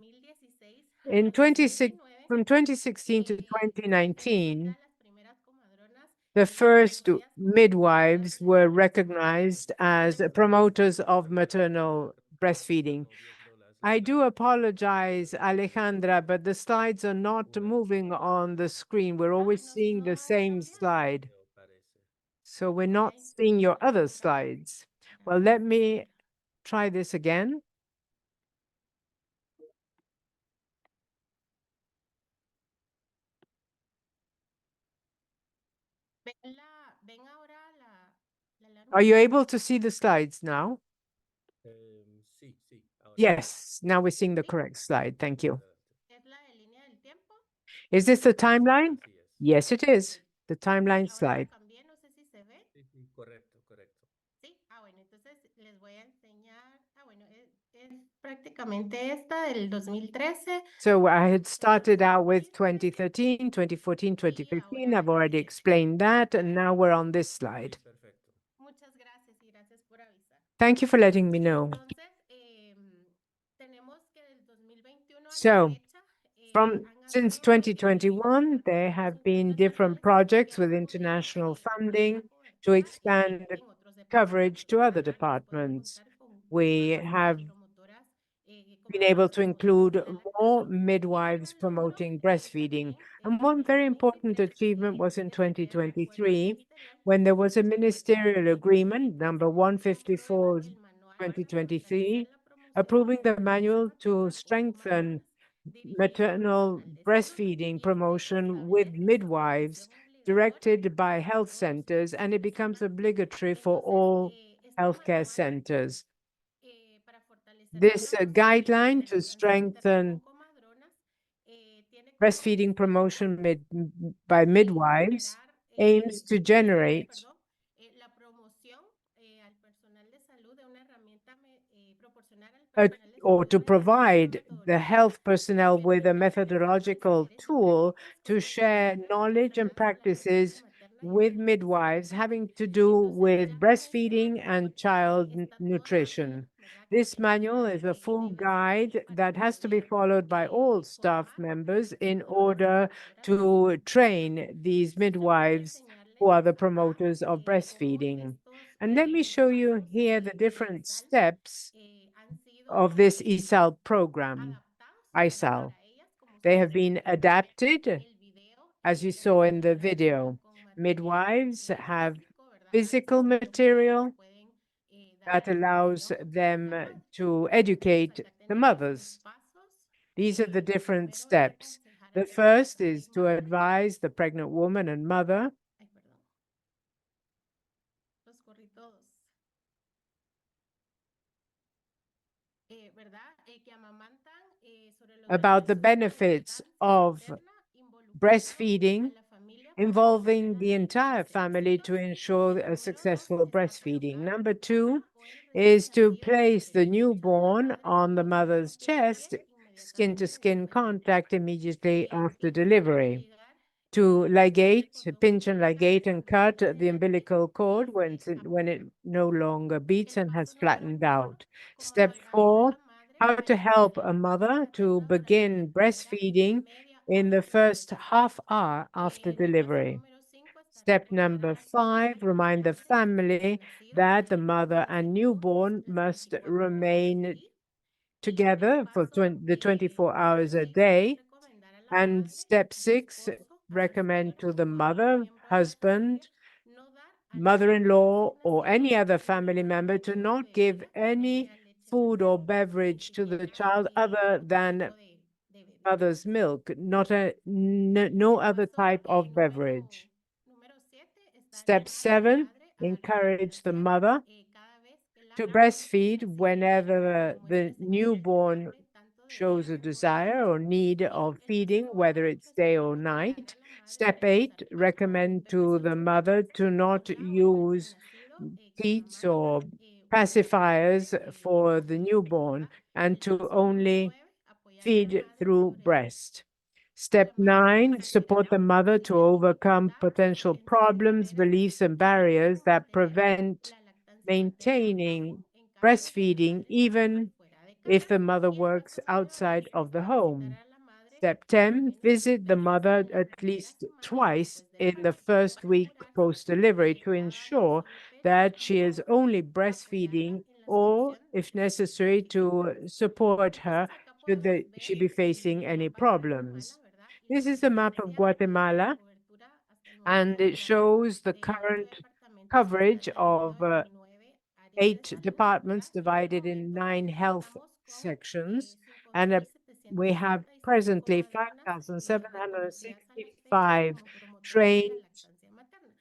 Speaker 7: From 2016 to 2019, the first midwives were recognized as promoters of maternal breastfeeding. I do apologize, Alejandra, but the slides are not moving on the screen. We're always seeing the same slide. So we're not seeing your other slides. Well, let me try this again. Are you able to see the slides now? Yes, now we're seeing the correct slide. Thank you. Is this the timeline? Yes, it is. The timeline slide. So I had started out with 2013, 2014, 2015. I've already explained that, and now we're on this slide. Thank you for letting me know. So since 2021, there have been different projects with international funding to expand the coverage to other departments. We have been able to include more midwives promoting breastfeeding. And one very important achievement was in 2023, when there was a ministerial agreement, number 154, 2023, approving the manual to strengthen maternal breastfeeding promotion with midwives directed by health centers, and it becomes obligatory for all healthcare centers. This guideline to strengthen breastfeeding promotion by midwives aims to generate
Speaker 6: la promoción al personal de salud de una herramienta proporcionar al personal de
Speaker 7: or to
Speaker 6: salud una
Speaker 7: provide the
Speaker 6: metodología
Speaker 7: health personnel
Speaker 6: que
Speaker 7: with a
Speaker 6: permita
Speaker 7: methodological
Speaker 6: sugerencias
Speaker 7: tool
Speaker 6: prácticas
Speaker 7: to
Speaker 6: que
Speaker 7: share
Speaker 6: faciliten
Speaker 7: knowledge and
Speaker 6: la lactancia
Speaker 7: practices
Speaker 6: materna y
Speaker 7: with
Speaker 6: la lactancia
Speaker 7: midwives
Speaker 6: materna.
Speaker 7: having to do with
Speaker 6: Ya con esto,
Speaker 7: breastfeeding and child
Speaker 6: está todo
Speaker 7: nutrition.
Speaker 6: aquí, ¿verdad?
Speaker 7: This
Speaker 6: Que
Speaker 7: manual is a
Speaker 6: que
Speaker 7: full
Speaker 6: viene
Speaker 7: guide
Speaker 6: para
Speaker 7: that has to be
Speaker 6: poder
Speaker 7: followed by all staff
Speaker 6: formar
Speaker 7: members in
Speaker 6: todas
Speaker 7: order
Speaker 6: las
Speaker 7: to train these midwives who are the promoters of
Speaker 6: cómo
Speaker 7: breastfeeding.
Speaker 6: estos
Speaker 7: And let me show you
Speaker 6: pasos
Speaker 7: here the
Speaker 6: del
Speaker 7: different
Speaker 6: ISAL
Speaker 7: steps
Speaker 6: han sido
Speaker 7: of this ESAL program,
Speaker 6: adaptados
Speaker 7: ISAL.
Speaker 6: para ellas, como
Speaker 7: They
Speaker 6: ustedes
Speaker 7: have been adapted,
Speaker 6: el video
Speaker 7: as you saw in the
Speaker 6: está
Speaker 7: video.
Speaker 6: con material
Speaker 7: Midwives have
Speaker 6: físico, ¿verdad?
Speaker 7: physical
Speaker 6: Donde los
Speaker 7: material
Speaker 6: pueden
Speaker 7: that
Speaker 6: dar
Speaker 7: allows
Speaker 6: información
Speaker 7: them
Speaker 6: a la madre.
Speaker 7: to
Speaker 6: Entonces,
Speaker 7: educate
Speaker 6: acá
Speaker 7: the
Speaker 6: tenemos
Speaker 7: mothers.
Speaker 6: los pasos.
Speaker 7: These are the different
Speaker 6: Primero es
Speaker 7: steps.
Speaker 6: aconsejar
Speaker 7: The
Speaker 6: a
Speaker 7: first
Speaker 6: la
Speaker 7: is
Speaker 6: mujer
Speaker 7: to
Speaker 6: madre.
Speaker 7: advise the pregnant woman and mother
Speaker 6: Ay, perdón. Los corrí todos. ¿Verdad? Que amamantan sobre los
Speaker 7: about the
Speaker 6: beneficios de la
Speaker 7: benefits
Speaker 6: lactancia
Speaker 7: of
Speaker 6: materna involucrando
Speaker 7: breastfeeding,
Speaker 6: a la familia para
Speaker 7: involving
Speaker 6: promover
Speaker 7: the
Speaker 6: la
Speaker 7: entire
Speaker 6: lactancia.
Speaker 7: family to ensure a
Speaker 6: Número dos
Speaker 7: successful
Speaker 6: está
Speaker 7: breastfeeding.
Speaker 6: colocar
Speaker 7: Number
Speaker 6: la
Speaker 7: two
Speaker 6: mamá o el
Speaker 7: is
Speaker 6: recién
Speaker 7: to
Speaker 6: nacido
Speaker 7: place
Speaker 6: sobre
Speaker 7: the
Speaker 6: el pecho de la
Speaker 7: newborn
Speaker 6: madre
Speaker 7: on the
Speaker 6: en
Speaker 7: mother's
Speaker 6: contacto de
Speaker 7: chest,
Speaker 6: piel
Speaker 7: skin to
Speaker 6: inmediatamente
Speaker 7: skin
Speaker 6: después del
Speaker 7: contact
Speaker 6: parto.
Speaker 7: immediately after
Speaker 6: Intentar
Speaker 7: delivery.
Speaker 6: ligar
Speaker 7: To
Speaker 6: el
Speaker 7: ligate,
Speaker 6: cordón
Speaker 7: pinch and
Speaker 6: umbilical
Speaker 7: ligate and
Speaker 6: cuando
Speaker 7: cut
Speaker 6: deje
Speaker 7: the
Speaker 6: de latir
Speaker 7: umbilical
Speaker 6: y
Speaker 7: cord when it no longer beats
Speaker 6: El
Speaker 7: and
Speaker 6: paso
Speaker 7: has
Speaker 6: número
Speaker 7: flattened
Speaker 6: 4,
Speaker 7: out.
Speaker 6: cómo
Speaker 7: Step
Speaker 6: ayudar a
Speaker 7: 4,
Speaker 6: la madre
Speaker 7: how
Speaker 6: a
Speaker 7: to
Speaker 6: iniciar
Speaker 7: help
Speaker 6: la
Speaker 7: a
Speaker 6: lactancia
Speaker 7: mother to
Speaker 6: materna durante la
Speaker 7: begin
Speaker 6: primera
Speaker 7: breastfeeding
Speaker 6: media
Speaker 7: in
Speaker 6: hora
Speaker 7: the
Speaker 6: después
Speaker 7: first
Speaker 6: del parto.
Speaker 7: half hour after
Speaker 6: El paso
Speaker 7: delivery.
Speaker 6: número 5 es
Speaker 7: Step
Speaker 6: recordar a
Speaker 7: number
Speaker 6: la familia
Speaker 7: 5,
Speaker 6: y a la
Speaker 7: remind the
Speaker 6: madre y al recién
Speaker 7: family
Speaker 6: nacido
Speaker 7: that the
Speaker 6: que
Speaker 7: mother and
Speaker 6: durante todas
Speaker 7: newborn
Speaker 6: las
Speaker 7: must
Speaker 6: 24 horas del
Speaker 7: remain
Speaker 6: día. El
Speaker 7: together for
Speaker 6: paso
Speaker 7: the 24
Speaker 6: número
Speaker 7: hours a
Speaker 6: 6 es
Speaker 7: day.
Speaker 6: recomendar a la
Speaker 7: And
Speaker 6: madre,
Speaker 7: step
Speaker 6: al
Speaker 7: 6,
Speaker 6: esposo, a su
Speaker 7: recommend to
Speaker 6: esposo
Speaker 7: the
Speaker 6: o a otro
Speaker 7: mother,
Speaker 6: miembro de la familia
Speaker 7: husband,
Speaker 6: no dar alimentos
Speaker 7: mother-in-law,
Speaker 6: recién
Speaker 7: or any
Speaker 6: nacidos
Speaker 7: other
Speaker 6: ni
Speaker 7: family
Speaker 6: ningún
Speaker 7: member to
Speaker 6: tipo de
Speaker 7: not give
Speaker 6: bebida que no
Speaker 7: any
Speaker 6: sea leche
Speaker 7: food or
Speaker 6: materna, ni
Speaker 7: beverage to the
Speaker 6: siquiera
Speaker 7: child other
Speaker 6: otro
Speaker 7: than
Speaker 6: tipo de bebida.
Speaker 7: mother's milk, no
Speaker 6: El
Speaker 7: other
Speaker 6: paso
Speaker 7: type of beverage.
Speaker 6: número 7 es darle
Speaker 7: Step
Speaker 6: a la
Speaker 7: 7,
Speaker 6: madre a dar
Speaker 7: encourage the
Speaker 6: lactancia
Speaker 7: mother
Speaker 6: cada vez que
Speaker 7: to
Speaker 6: lacte y
Speaker 7: breastfeed
Speaker 6: así
Speaker 7: whenever the
Speaker 6: demuestre su
Speaker 7: newborn
Speaker 6: necesidad tanto de
Speaker 7: shows a
Speaker 6: leche o de
Speaker 7: desire or need
Speaker 6: leche.
Speaker 7: of
Speaker 6: El paso
Speaker 7: feeding,
Speaker 6: número
Speaker 7: whether
Speaker 6: 8
Speaker 7: it's
Speaker 6: es
Speaker 7: day or
Speaker 6: recomendarle
Speaker 7: night.
Speaker 6: a la madre
Speaker 7: Step
Speaker 6: no usar
Speaker 7: 8,
Speaker 6: pastos o
Speaker 7: recommend to
Speaker 6: bebés
Speaker 7: the mother to not
Speaker 6: fórmula o un recién
Speaker 7: use
Speaker 6: nacido que
Speaker 7: teats
Speaker 6: amamanta
Speaker 7: or
Speaker 6: únicamente
Speaker 7: pacifiers for
Speaker 6: por
Speaker 7: the
Speaker 6: pecho,
Speaker 7: newborn
Speaker 6: ¿verdad?
Speaker 7: and
Speaker 6: El
Speaker 7: to
Speaker 6: paso número
Speaker 7: only
Speaker 6: 9, apoyar a la
Speaker 7: feed
Speaker 6: madre
Speaker 7: through
Speaker 6: sobre el
Speaker 7: breast.
Speaker 6: a
Speaker 7: Step
Speaker 6: la madre
Speaker 7: 9, support the mother to
Speaker 6: sobre
Speaker 7: overcome
Speaker 6: dificultades
Speaker 7: potential
Speaker 6: en sus
Speaker 7: problems,
Speaker 6: deberes
Speaker 7: beliefs, and
Speaker 6: y ayudarle a
Speaker 7: barriers that
Speaker 6: mantener
Speaker 7: prevent
Speaker 6: la lactancia materna
Speaker 7: maintaining
Speaker 6: aún en caso de que la
Speaker 7: breastfeeding,
Speaker 6: madre trabaje
Speaker 7: even
Speaker 6: fuera de
Speaker 7: if
Speaker 6: casa.
Speaker 7: the mother
Speaker 6: Y el
Speaker 7: works
Speaker 6: paso número
Speaker 7: outside
Speaker 6: 10
Speaker 7: of
Speaker 6: es
Speaker 7: the
Speaker 6: visitar
Speaker 7: home.
Speaker 6: a la madre
Speaker 7: Step
Speaker 6: por lo
Speaker 7: 10,
Speaker 6: menos
Speaker 7: visit the
Speaker 6: 2 veces
Speaker 7: mother
Speaker 6: en la
Speaker 7: at
Speaker 6: primera
Speaker 7: least
Speaker 6: semana
Speaker 7: twice
Speaker 6: después del
Speaker 7: in the
Speaker 6: parto
Speaker 7: first
Speaker 6: para
Speaker 7: week
Speaker 6: asegurarse
Speaker 7: post-delivery
Speaker 6: que
Speaker 7: to
Speaker 6: cada
Speaker 7: ensure
Speaker 6: vasomotriz
Speaker 7: that she is
Speaker 6: o
Speaker 7: only
Speaker 6: apoyarla
Speaker 7: breastfeeding
Speaker 6: en la
Speaker 7: or,
Speaker 6: solución
Speaker 7: if
Speaker 6: de sus
Speaker 7: necessary, to
Speaker 6: dificultades.
Speaker 7: support her
Speaker 6: Entonces acá
Speaker 7: should
Speaker 6: podemos
Speaker 7: she
Speaker 6: ver
Speaker 7: be facing
Speaker 6: el
Speaker 7: any
Speaker 6: mapa de Guatemala,
Speaker 7: problems.
Speaker 6: ¿verdad? Y
Speaker 7: This
Speaker 6: las
Speaker 7: is a map of
Speaker 6: dependencias y la
Speaker 7: Guatemala,
Speaker 6: cobertura hasta el
Speaker 7: and
Speaker 6: momento de
Speaker 7: it
Speaker 6: las
Speaker 7: shows the
Speaker 6: de 8
Speaker 7: current
Speaker 6: departamentos que
Speaker 7: coverage
Speaker 6: están divididos
Speaker 7: of
Speaker 6: en 9 áreas de
Speaker 7: 8
Speaker 6: salud,
Speaker 7: departments
Speaker 6: ¿verdad? En este
Speaker 7: divided in
Speaker 6: momento
Speaker 7: 9 health
Speaker 6: contamos con
Speaker 7: sections, and we have
Speaker 6: 5.765
Speaker 7: presently
Speaker 6: comadronas reconocidas al exterior
Speaker 7: 5,765
Speaker 6: como promotoras de la
Speaker 7: trained
Speaker 6: lactancia materna.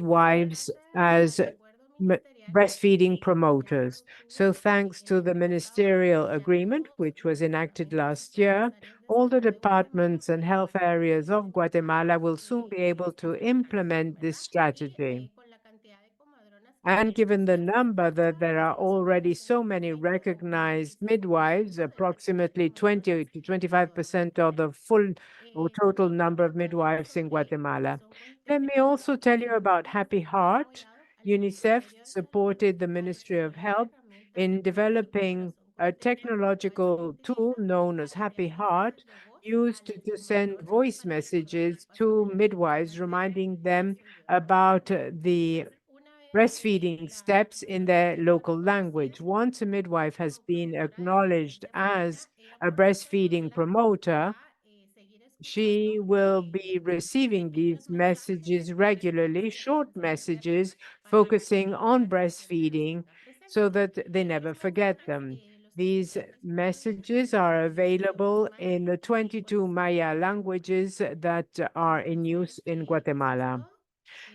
Speaker 6: Esto se
Speaker 7: midwives
Speaker 6: hace
Speaker 7: as
Speaker 6: al acuerdo ministerial
Speaker 7: breastfeeding
Speaker 6: enactado en
Speaker 7: promoters. So
Speaker 6: octubre
Speaker 7: thanks to the
Speaker 6: pasado,
Speaker 7: ministerial
Speaker 6: ya
Speaker 7: agreement,
Speaker 6: todos
Speaker 7: which
Speaker 6: los
Speaker 7: was enacted
Speaker 6: departamentos y
Speaker 7: last
Speaker 6: todas
Speaker 7: year,
Speaker 6: las áreas de
Speaker 7: all the
Speaker 6: salud de Guatemala
Speaker 7: departments and
Speaker 6: van
Speaker 7: health
Speaker 6: a poder
Speaker 7: areas of
Speaker 6: implementar
Speaker 7: Guatemala will soon be able
Speaker 6: esta
Speaker 7: to
Speaker 6: programación,
Speaker 7: implement this
Speaker 6: ¿verdad?
Speaker 7: strategy.
Speaker 6: Y con la cantidad de comadronas que
Speaker 7: And given the
Speaker 6: reconocidas a la
Speaker 7: number that
Speaker 6: fecha,
Speaker 7: there are
Speaker 6: más o
Speaker 7: already
Speaker 6: menos
Speaker 7: so many
Speaker 6: un
Speaker 7: recognized
Speaker 6: 25%
Speaker 7: midwives,
Speaker 6: de la cantidad de
Speaker 7: approximately 20
Speaker 6: comadronas
Speaker 7: to
Speaker 6: son
Speaker 7: 25% of the full or total
Speaker 6: también quiero
Speaker 7: number of
Speaker 6: contarles
Speaker 7: midwives in
Speaker 6: sobre
Speaker 7: Guatemala.
Speaker 6: Corazón
Speaker 7: Let me
Speaker 6: Contempla,
Speaker 7: also tell you
Speaker 6: que
Speaker 7: about Happy
Speaker 6: UNICEF ha
Speaker 7: Heart.
Speaker 6: apoyado al
Speaker 7: UNICEF
Speaker 6: Ministerio de Salud
Speaker 7: supported the
Speaker 6: al
Speaker 7: Ministry of
Speaker 6: desarrollar la
Speaker 7: Health
Speaker 6: herramienta
Speaker 7: in
Speaker 6: Corazón
Speaker 7: developing a
Speaker 6: Contempla, la cual se
Speaker 7: technological tool
Speaker 6: utiliza
Speaker 7: known as
Speaker 6: para
Speaker 7: Happy
Speaker 6: enviar
Speaker 7: Heart,
Speaker 6: mensajes de voz a
Speaker 7: used
Speaker 6: las
Speaker 7: to send
Speaker 6: comadronas
Speaker 7: voice
Speaker 6: para recordar el
Speaker 7: messages
Speaker 6: paso
Speaker 7: to
Speaker 6: de la lactancia
Speaker 7: midwives,
Speaker 6: materna
Speaker 7: reminding
Speaker 6: y
Speaker 7: them
Speaker 6: recién llegado.
Speaker 7: about the
Speaker 6: Una vez
Speaker 7: breastfeeding
Speaker 6: la
Speaker 7: steps in
Speaker 6: comadrona
Speaker 7: their
Speaker 6: tiene una
Speaker 7: local
Speaker 6: reconocida
Speaker 7: language. Once a midwife has
Speaker 6: como
Speaker 7: been
Speaker 6: promotora de la
Speaker 7: acknowledged
Speaker 6: lactancia
Speaker 7: as
Speaker 6: materna, ella
Speaker 7: a
Speaker 6: por supuesto no
Speaker 7: breastfeeding
Speaker 6: solamente
Speaker 7: promoter,
Speaker 6: va a seguir
Speaker 7: she
Speaker 6: escuchando
Speaker 7: will be receiving
Speaker 6: pequeños
Speaker 7: these
Speaker 6: mensajes
Speaker 7: messages
Speaker 6: de
Speaker 7: regularly,
Speaker 6: lactancia
Speaker 7: short
Speaker 6: lactancia materna
Speaker 7: messages
Speaker 6: para
Speaker 7: focusing on
Speaker 6: para que siempre los
Speaker 7: breastfeeding
Speaker 6: tenga presentes.
Speaker 7: so that they never
Speaker 6: Los
Speaker 7: forget
Speaker 6: mensajes
Speaker 7: them.
Speaker 6: los tienen
Speaker 7: These
Speaker 6: que ir disponibles
Speaker 7: messages
Speaker 6: en
Speaker 7: are
Speaker 6: los idiomas
Speaker 7: available
Speaker 6: maya
Speaker 7: in the
Speaker 6: y
Speaker 7: 22 Maya
Speaker 6: guaraní.
Speaker 7: languages that are in use
Speaker 6: Entonces,
Speaker 7: in
Speaker 6: eso es
Speaker 7: Guatemala.
Speaker 6: todo.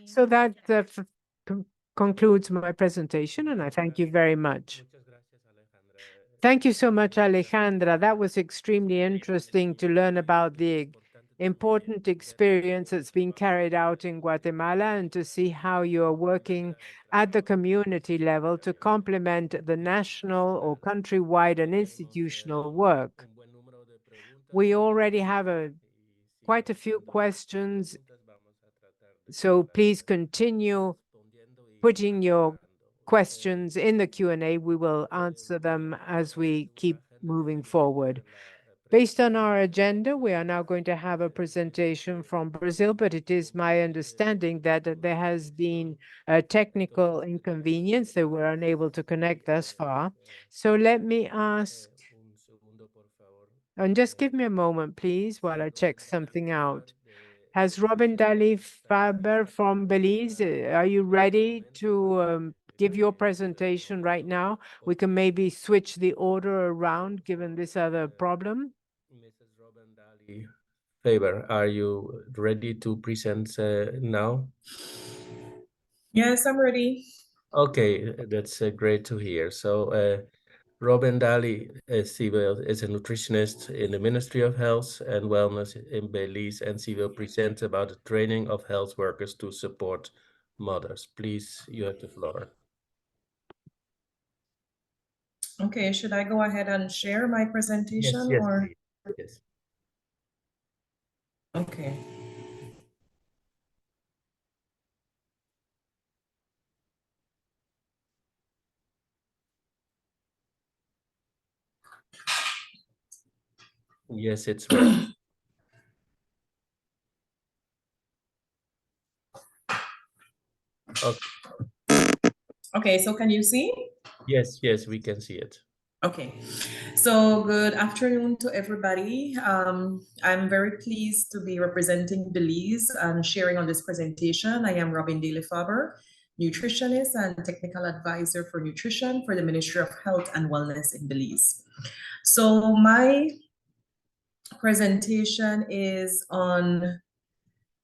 Speaker 7: So
Speaker 6: Muchas
Speaker 7: that
Speaker 6: gracias.
Speaker 7: concludes my presentation, and I thank you very much.
Speaker 1: Muchas gracias, Alejandra.
Speaker 7: Thank you so much, Alejandra. That was extremely interesting to learn about the important experience that's been carried out in Guatemala and to see how you are working at the community level to complement the national or countrywide and institutional work. We already have quite a few questions, so please continue putting your questions in the Q&A. We will answer them as we keep moving forward. Based on our agenda, we are now going to have a presentation from Brazil, but it is my understanding that there has been a technical inconvenience. They were unable to connect thus far. So let me ask, and just give me a moment, please, while I check something out. Has Robin Daly Faber from Belize, are you ready to give your presentation right now? We can maybe switch the order around given this other problem.
Speaker 1: Mrs. Robin Daly Faber, are you ready to present now?
Speaker 8: Yes, I'm ready.
Speaker 1: Okay, that's great to hear. So Robin Daly is a nutritionist in the Ministry of Health and Wellness in Belize, and she will present about the training of health workers to support mothers. Please, you have the floor.
Speaker 8: Okay, should I go ahead and share my presentation
Speaker 1: Yes,
Speaker 8: or?
Speaker 1: please. Yes.
Speaker 8: Okay.
Speaker 1: Yes, it's working. Okay.
Speaker 8: Okay, so can you see?
Speaker 1: Yes, we can see it.
Speaker 8: Okay, so good afternoon to everybody. I'm very pleased to be representing Belize and sharing on this presentation. I am Robin Daly Faber, nutritionist and technical advisor for nutrition for the Ministry of Health and Wellness in Belize. So my presentation is on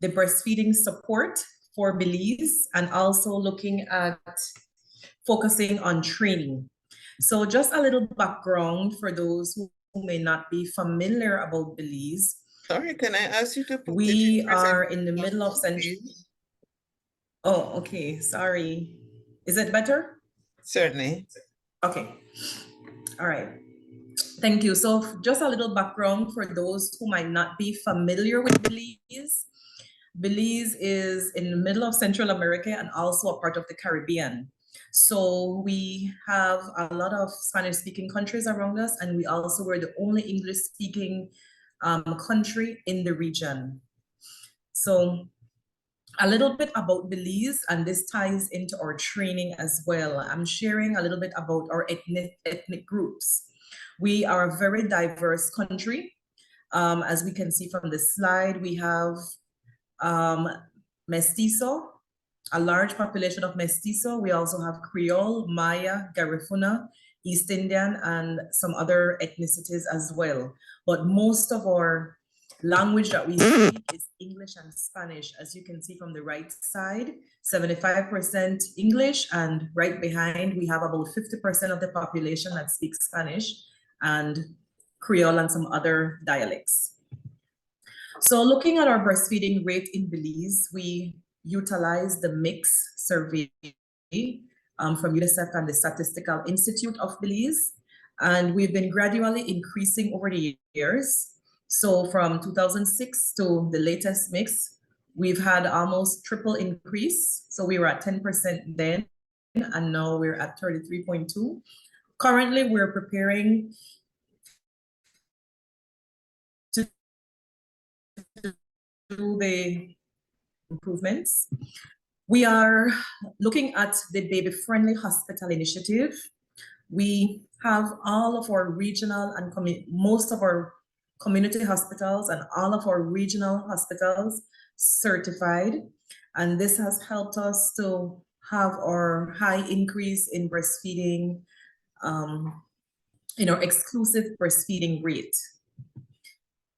Speaker 8: the breastfeeding support for Belize and also looking at focusing on training. So just a little background for those who may not be familiar about Belize.
Speaker 5: Sorry, can I ask you to put
Speaker 8: We are in the middle of century.
Speaker 5: please?
Speaker 8: Oh, okay, sorry. Is it better?
Speaker 5: Certainly.
Speaker 8: Okay, all right. Thank you. So just a little background for those who might not be familiar with Belize. Belize is in the middle of Central America and also a part of the Caribbean. So we have a lot of Spanish-speaking countries around us, and we also were the only English-speaking country in the region. So a little bit about Belize, and this ties into our training as well. I'm sharing a little bit about our ethnic groups. We are a very diverse country. As we can see from the slide, we have Mestizo, a large population of Mestizo. We also have Creole, Maya, Garifuna, East Indian, and some other ethnicities as well. But most of our language that we speak is English and Spanish. As you can see from the right side, 75% English, and right behind we have about 50% of the population that speaks Spanish and Creole and some other dialects. So looking at our breastfeeding rate in Belize, we utilize the MIX survey from UNICEF and the Statistical Institute of Belize. And we've been gradually increasing over the years. So from 2006 to the latest MIX, we've had almost triple increase. So we were at 10% then, and now we're at 33.2. Currently, we're preparing to do the improvements. We are looking at the baby-friendly hospital initiative. We have all of our regional and most of our community hospitals and all of our regional hospitals certified. And this has helped us to have our high increase in breastfeeding, exclusive breastfeeding rate.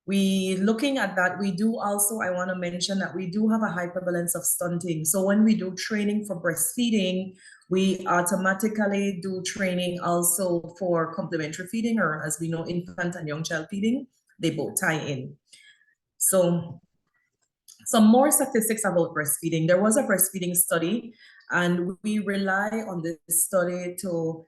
Speaker 8: Looking at that, we do also, I want to mention that we do have a high prevalence of stunting. So when we do training for breastfeeding, we automatically do training also for complementary feeding, or as we know, infant and young child feeding. They both tie in. So some more statistics about breastfeeding. There was a breastfeeding study, and we rely on this study to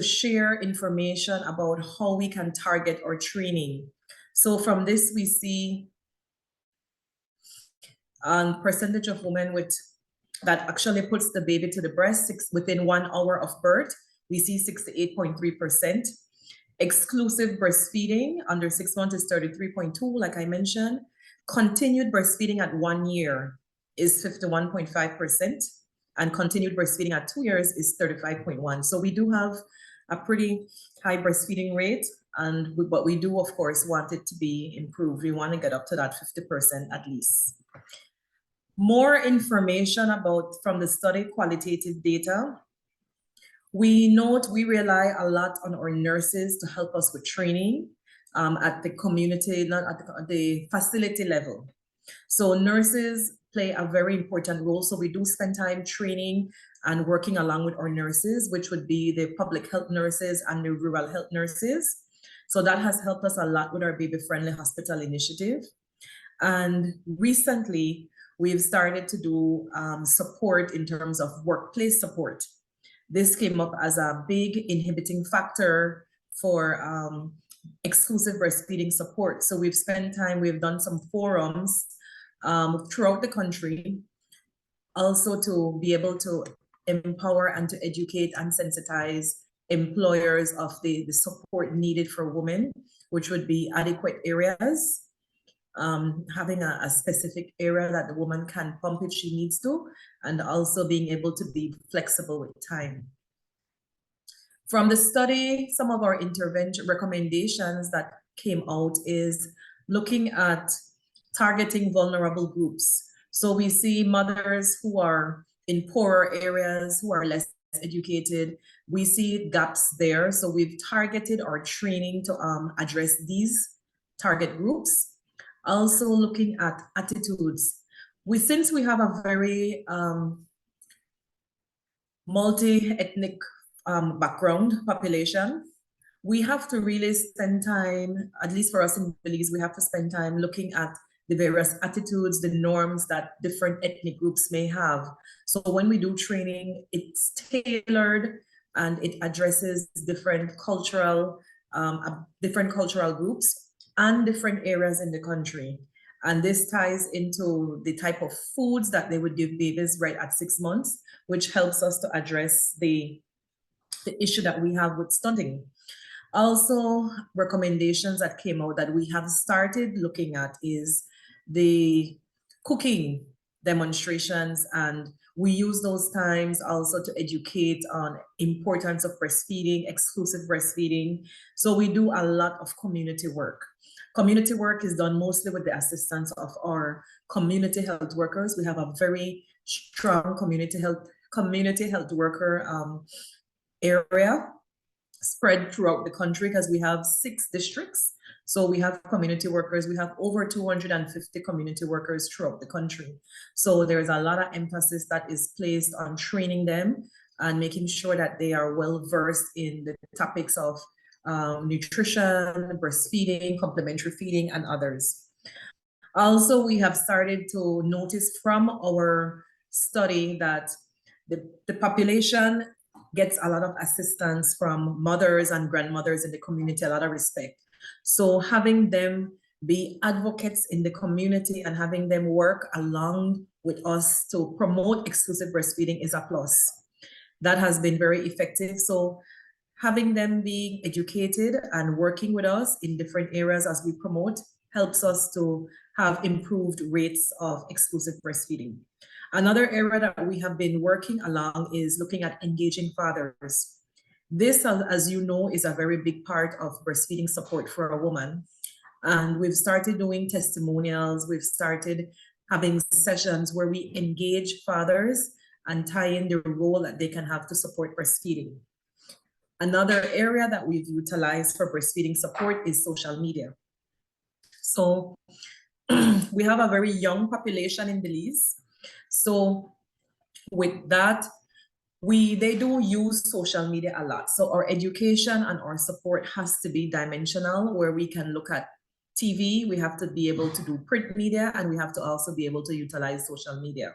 Speaker 8: share information about how we can target our training. So from this, we see percentage of women that actually puts the baby to the breast within 1 hour of birth. We see 68.3%. Exclusive breastfeeding under 6 months is 33.2, like I mentioned. Continued breastfeeding at 1 year is 51.5%, and continued breastfeeding at 2 years is 35.1. So we do have a pretty high breastfeeding rate, but we do, of course, want it to be improved. We want to get up to that 50% at least. More information from the study, qualitative data. We rely a lot on our nurses to help us with training at the community, not at the facility level. So nurses play a very important role. So we do spend time training and working along with our nurses, which would be the public health nurses and the rural health nurses. So that has helped us a lot with our baby-friendly hospital initiative. And recently, we've started to do support in terms of workplace support. This came up as a big inhibiting factor for exclusive breastfeeding support. So we've spent time, we've done some forums throughout the country, also to be able to empower and to educate and sensitize employers of the support needed for women, which would be adequate areas, having a specific area that the woman can pump if she needs to, and also being able to be flexible with time. From the study, some of our intervention recommendations that came out is looking at targeting vulnerable groups. So we see mothers who are in poorer areas, who are less educated. We see gaps there. So we've targeted our training to address these target groups. Also looking at attitudes. Since we have a very multi-ethnic background population, we have to really spend time, at least for us in Belize, we have to spend time looking at the various attitudes, the norms that different ethnic groups may have. So when we do training, it's tailored and it addresses different cultural groups and different areas in the country. And this ties into the type of foods that they would give babies right at 6 months, which helps us to address the issue that we have with stunting. Also, recommendations that came out that we have started looking at is the cooking demonstrations, and we use those times also to educate on importance of breastfeeding, exclusive breastfeeding. So we do a lot of community work. Community work is done mostly with the assistance of our community health workers. We have a very strong community health worker area spread throughout the country, because we have 6 districts. So we have community workers. We have over 250 community workers throughout the country. So there's a lot of emphasis that is placed on training them and making sure that they are well versed in the topics of nutrition, breastfeeding, complementary feeding, and others. Also, we have started to notice from our study that the population gets a lot of assistance from mothers and grandmothers in the community, a lot of respect. So having them be advocates in the community and having them work along with us to promote exclusive breastfeeding is a plus. That has been very effective. So having them be educated and working with us in different areas as we promote helps us to have improved rates of exclusive breastfeeding. Another area that we have been working along is looking at engaging fathers. This, as you know, is a very big part of breastfeeding support for a woman. And we've started doing testimonials. We've started having sessions where we engage fathers and tie in the role that they can have to support breastfeeding. Another area that we've utilized for breastfeeding support is social media. So we have a very young population in Belize. So with that, they do use social media a lot. So our education and our support has to be dimensional, where we can look at TV, we have to be able to do print media, and we have to also be able to utilize social media.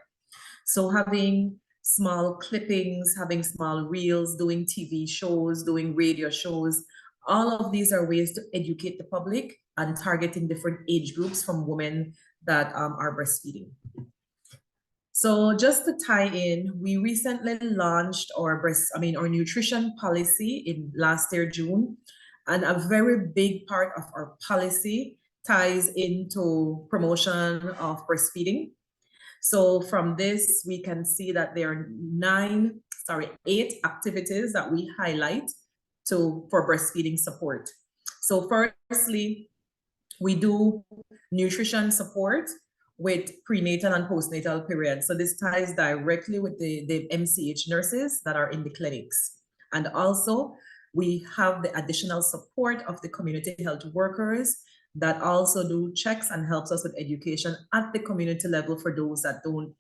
Speaker 8: So having small clippings, having small reels, doing TV shows, doing radio shows, all of these are ways to educate the public and targeting different age groups from women that are breastfeeding. So just to tie in, we recently launched our nutrition policy in last year, June, and a very big part of our policy ties into promotion of breastfeeding. So from this, we can see that there are 8 activities that we highlight for breastfeeding support. So firstly, we do nutrition support with prenatal and postnatal periods. So this ties directly with the MCH nurses that are in the clinics. And also we have the additional support of the community health workers that also do checks and helps us with education at the community level for those that don't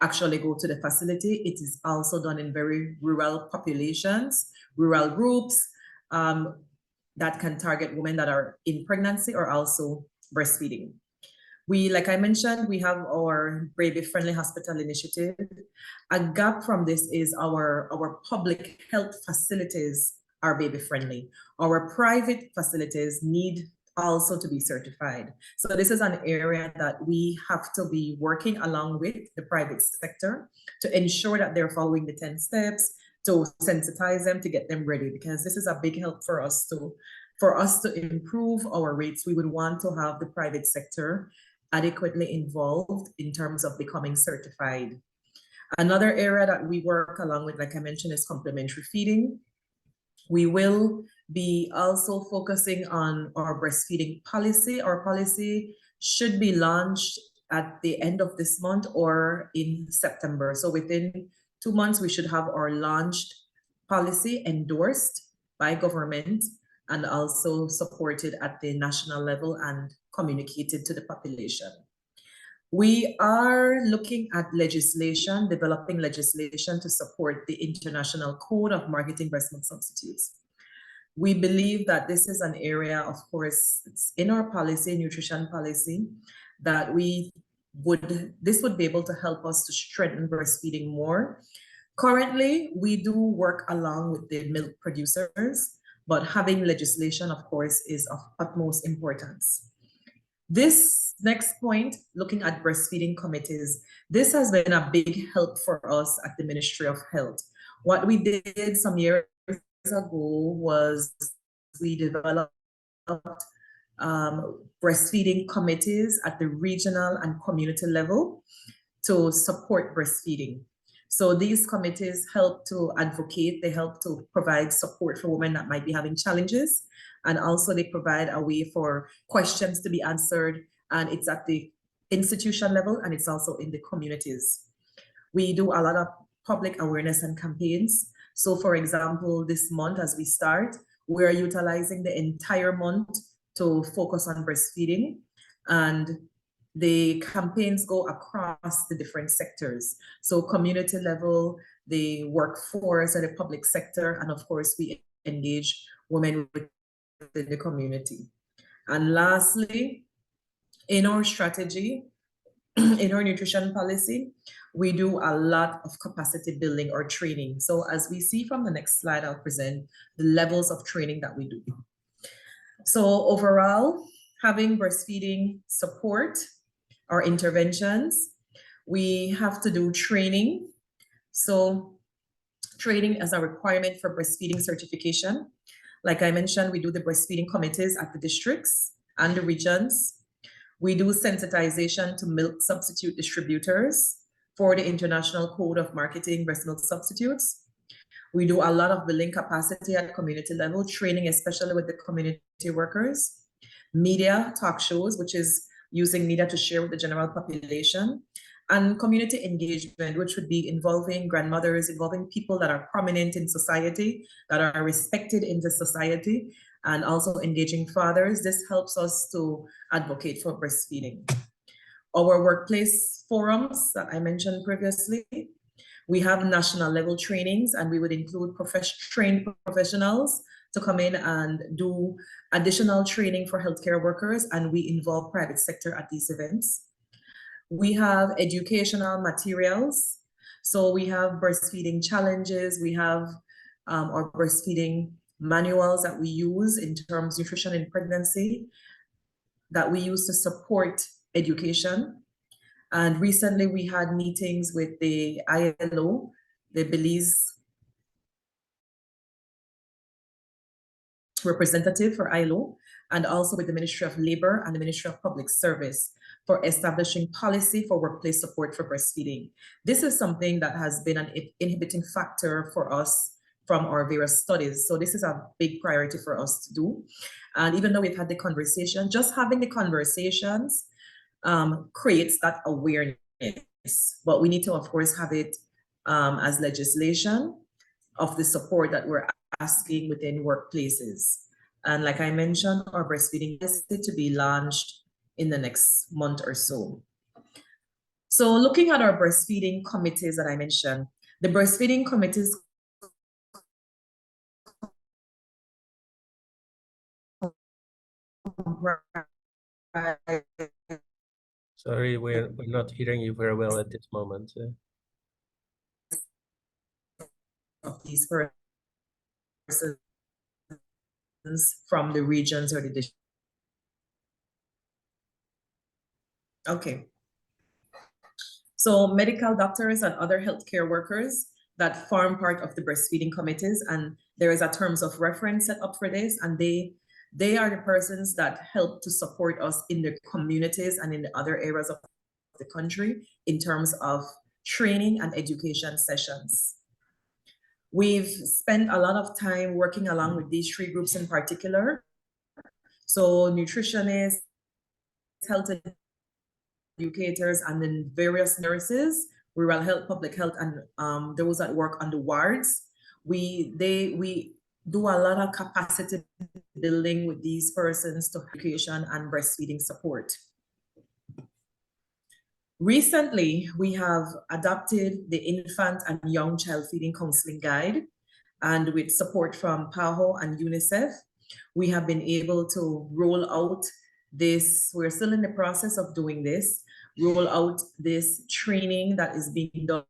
Speaker 8: actually go to the facility. It is also done in very rural populations, rural groups that can target women that are in pregnancy or also breastfeeding. Like I mentioned, we have our baby-friendly hospital initiative. A gap from this is our public health facilities are baby-friendly. Our private facilities need also to be certified. So this is an area that we have to be working along with the private sector to ensure that they're following the 10 steps, to sensitize them, to get them ready, because this is a big help for us to improve our rates. We would want to have the private sector adequately involved in terms of becoming certified. Another area that we work along with, like I mentioned, is complementary feeding. We will be also focusing on our breastfeeding policy. Our policy should be launched at the end of this month or in September. So within 2 months, we should have our launched policy endorsed by government and also supported at the national level and communicated to the population. We are looking at legislation, developing legislation to support the International Code of Marketing Breast Milk Substitutes. We believe that this is an area, of course, it's in our policy, nutrition policy, that this would be able to help us to strengthen breastfeeding more. Currently, we do work along with the milk producers, but having legislation, of course, is of utmost importance. This next point, looking at breastfeeding committees, this has been a big help for us at the Ministry of Health. What we did some years ago was we developed breastfeeding committees at the regional and community level to support breastfeeding. So these committees help to advocate, they help to provide support for women that might be having challenges, and also they provide a way for questions to be answered, and it's at the institution level and it's also in the communities. We do a lot of public awareness and campaigns. So for example, this month as we start, we're utilizing the entire month to focus on breastfeeding, and the campaigns go across the different sectors. So community level, the workforce and the public sector, and of course we engage women within the community. And lastly, in our strategy, in our nutrition policy, we do a lot of capacity building or training. So as we see from the next slide, I'll present the levels of training that we do. So overall, having breastfeeding support or interventions, we have to do training. So training as a requirement for breastfeeding certification. Like I mentioned, we do the breastfeeding committees at the districts and the regions. We do sensitization to milk substitute distributors for the International Code of Marketing Breast Milk Substitutes. We do a lot of building capacity at community level, training especially with the community workers, media talk shows, which is using media to share with the general population, and community engagement, which would be involving grandmothers, involving people that are prominent in society, that are respected in the society, and also engaging fathers. This helps us to advocate for breastfeeding. Our workplace forums that I mentioned previously, we have national level trainings, and we would include trained professionals to come in and do additional training for healthcare workers, and we involve private sector at these events. We have educational materials. So we have breastfeeding challenges, we have our breastfeeding manuals that we use in terms of nutrition in pregnancy that we use to support education. And recently we had meetings with the ILO, the Belize representative for ILO, and also with the Ministry of Labor and the Ministry of Public Service for establishing policy for workplace support for breastfeeding. This is something that has been an inhibiting factor for us from our various studies. So this is a big priority for us to do. And even though we've had the conversation, just having the conversations creates that awareness. But we need to, of course, have it as legislation of the support that we're asking within workplaces. And like I mentioned, our breastfeeding is to be launched in the next month or so. So looking at our breastfeeding committees that I mentioned, the breastfeeding committees
Speaker 1: Sorry, we're not hearing you very well at this moment.
Speaker 8: of these persons from the regions or the districts. Okay. So medical doctors and other healthcare workers that form part of the breastfeeding committees, and there is a terms of reference set up for this, and they are the persons that help to support us in the communities and in the other areas of the country in terms of training and education sessions. We've spent a lot of time working along with these three groups in particular. So nutritionists, health educators, and then various nurses, rural health, public health, and those that work on the wards. We do a lot of capacity building with these persons to education and breastfeeding support. Recently, we have adopted the Infant and Young Child Feeding Counseling Guide, and with support from PAHO and UNICEF, we have been able to roll out this. We're still in the process of doing this, roll out this training that is being done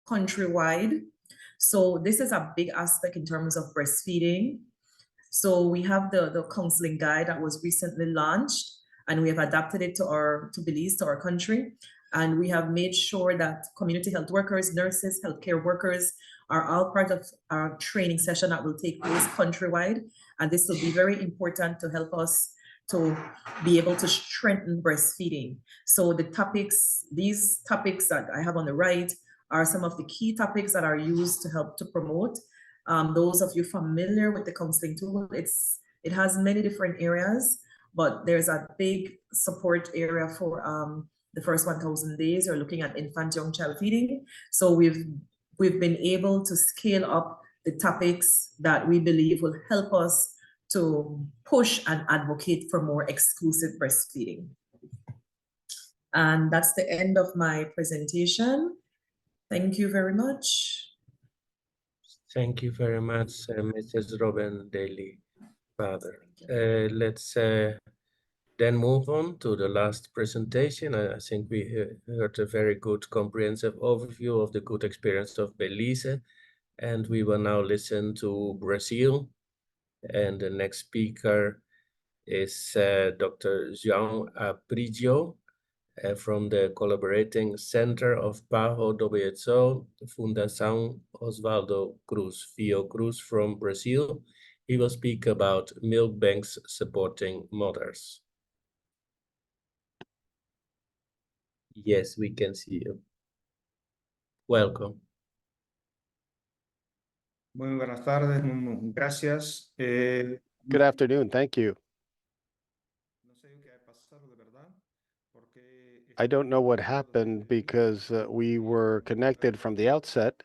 Speaker 8: countrywide. So this is a big aspect in terms of breastfeeding. So we have the counseling guide that was recently launched, and we have adapted it to Belize, to our country. And we have made sure that community health workers, nurses, healthcare workers are all part of our training session that will take place countrywide. And this will be very important to help us to be able to strengthen breastfeeding. So these topics that I have on the right are some of the key topics that are used to help to promote. Those of you familiar with the counseling tool, it has many different areas, but there's a big support area for the first 1,000 days, or looking at infant young child feeding. So we've been able to scale up the topics that we believe will help us to push and advocate for more exclusive breastfeeding. And that's the end of my presentation. Thank you very much.
Speaker 1: Thank you very much, Mrs. Robin Daly, Father. Let's then move on to the last presentation. I think we heard a very good comprehensive overview of the good experience of Belize, and we will now listen to Brazil. And the next speaker is Dr. João Aprígio from the Collaborating Center of PAHO WHO, Fundação Oswaldo Cruz, Fio Cruz from Brazil. He will speak about milk banks supporting mothers. Yes, we can see you. Welcome.
Speaker 9: Muy buenas tardes, gracias.
Speaker 4: Good afternoon. Thank you. I don't know what happened because we were connected from the outset,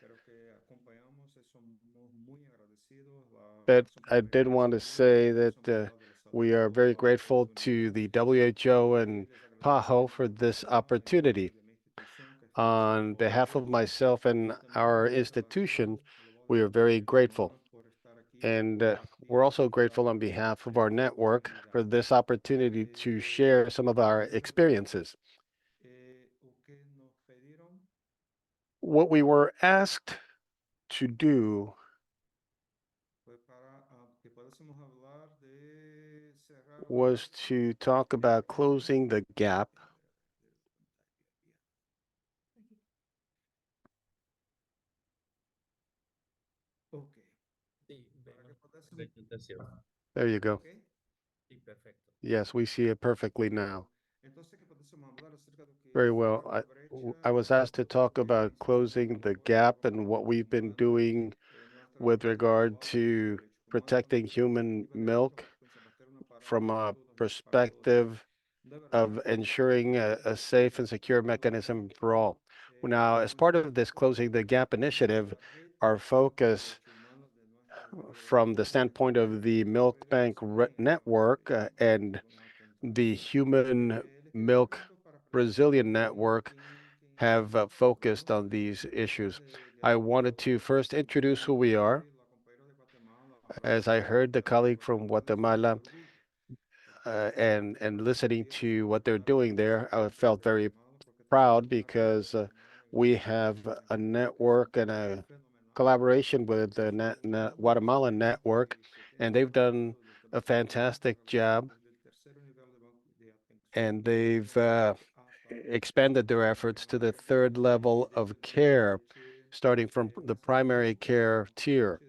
Speaker 4: but I did want to say that we are very grateful to the WHO and PAHO for this opportunity. On behalf of myself and our institution, We are very grateful. And we're also grateful on behalf of our network for this opportunity to share some of our experiences. What we were asked to do was to talk about closing the gap
Speaker 1: Sí, vemos la presentación.
Speaker 4: There you go.
Speaker 1: Sí, perfecto.
Speaker 4: Yes, we see it perfectly now. Very well. I was asked to talk about closing the gap and what we've been doing with regard to protecting human milk from a perspective of ensuring a safe and secure mechanism for all. Now, as part of this Closing the Gap initiative, our focus from the standpoint of the milk bank network and the human milk Brazilian network have focused on these issues. I wanted to first introduce who we are. As I heard the colleague from Guatemala and listening to what they're doing there, I felt very proud because we have a network and a collaboration with the Guatemalan network, and they've done a fantastic job, and they've expanded their efforts to the third level of care, starting from the primary care tier.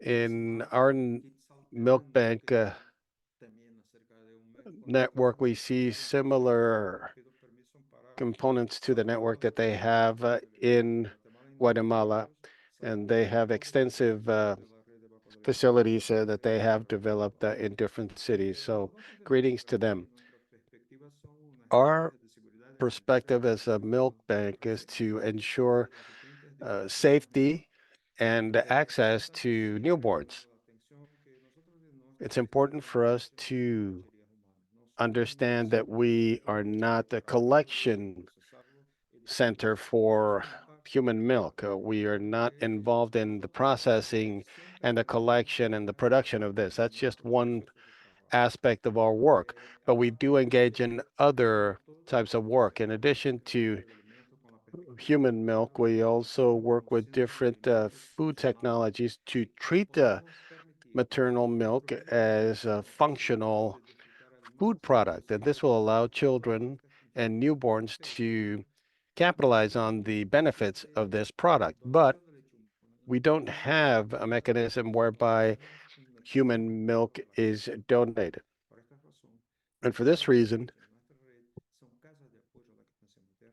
Speaker 4: In our milk bank network, we see similar components to the network that they have in Guatemala, and they have extensive facilities that they have developed in different cities. So greetings to them. Our perspective as a milk bank is to ensure safety and access to newborns. It's important for us to understand that we are not a collection center for human milk. We are not involved in the processing and the collection and the production of this. That's just one aspect of our work, but we do engage in other types of work. In addition to human milk, we also work with different food technologies to treat the maternal milk as a functional food product. And this will allow children and newborns to capitalize on the benefits of this product. But we don't have a mechanism whereby human milk is donated. And for this reason,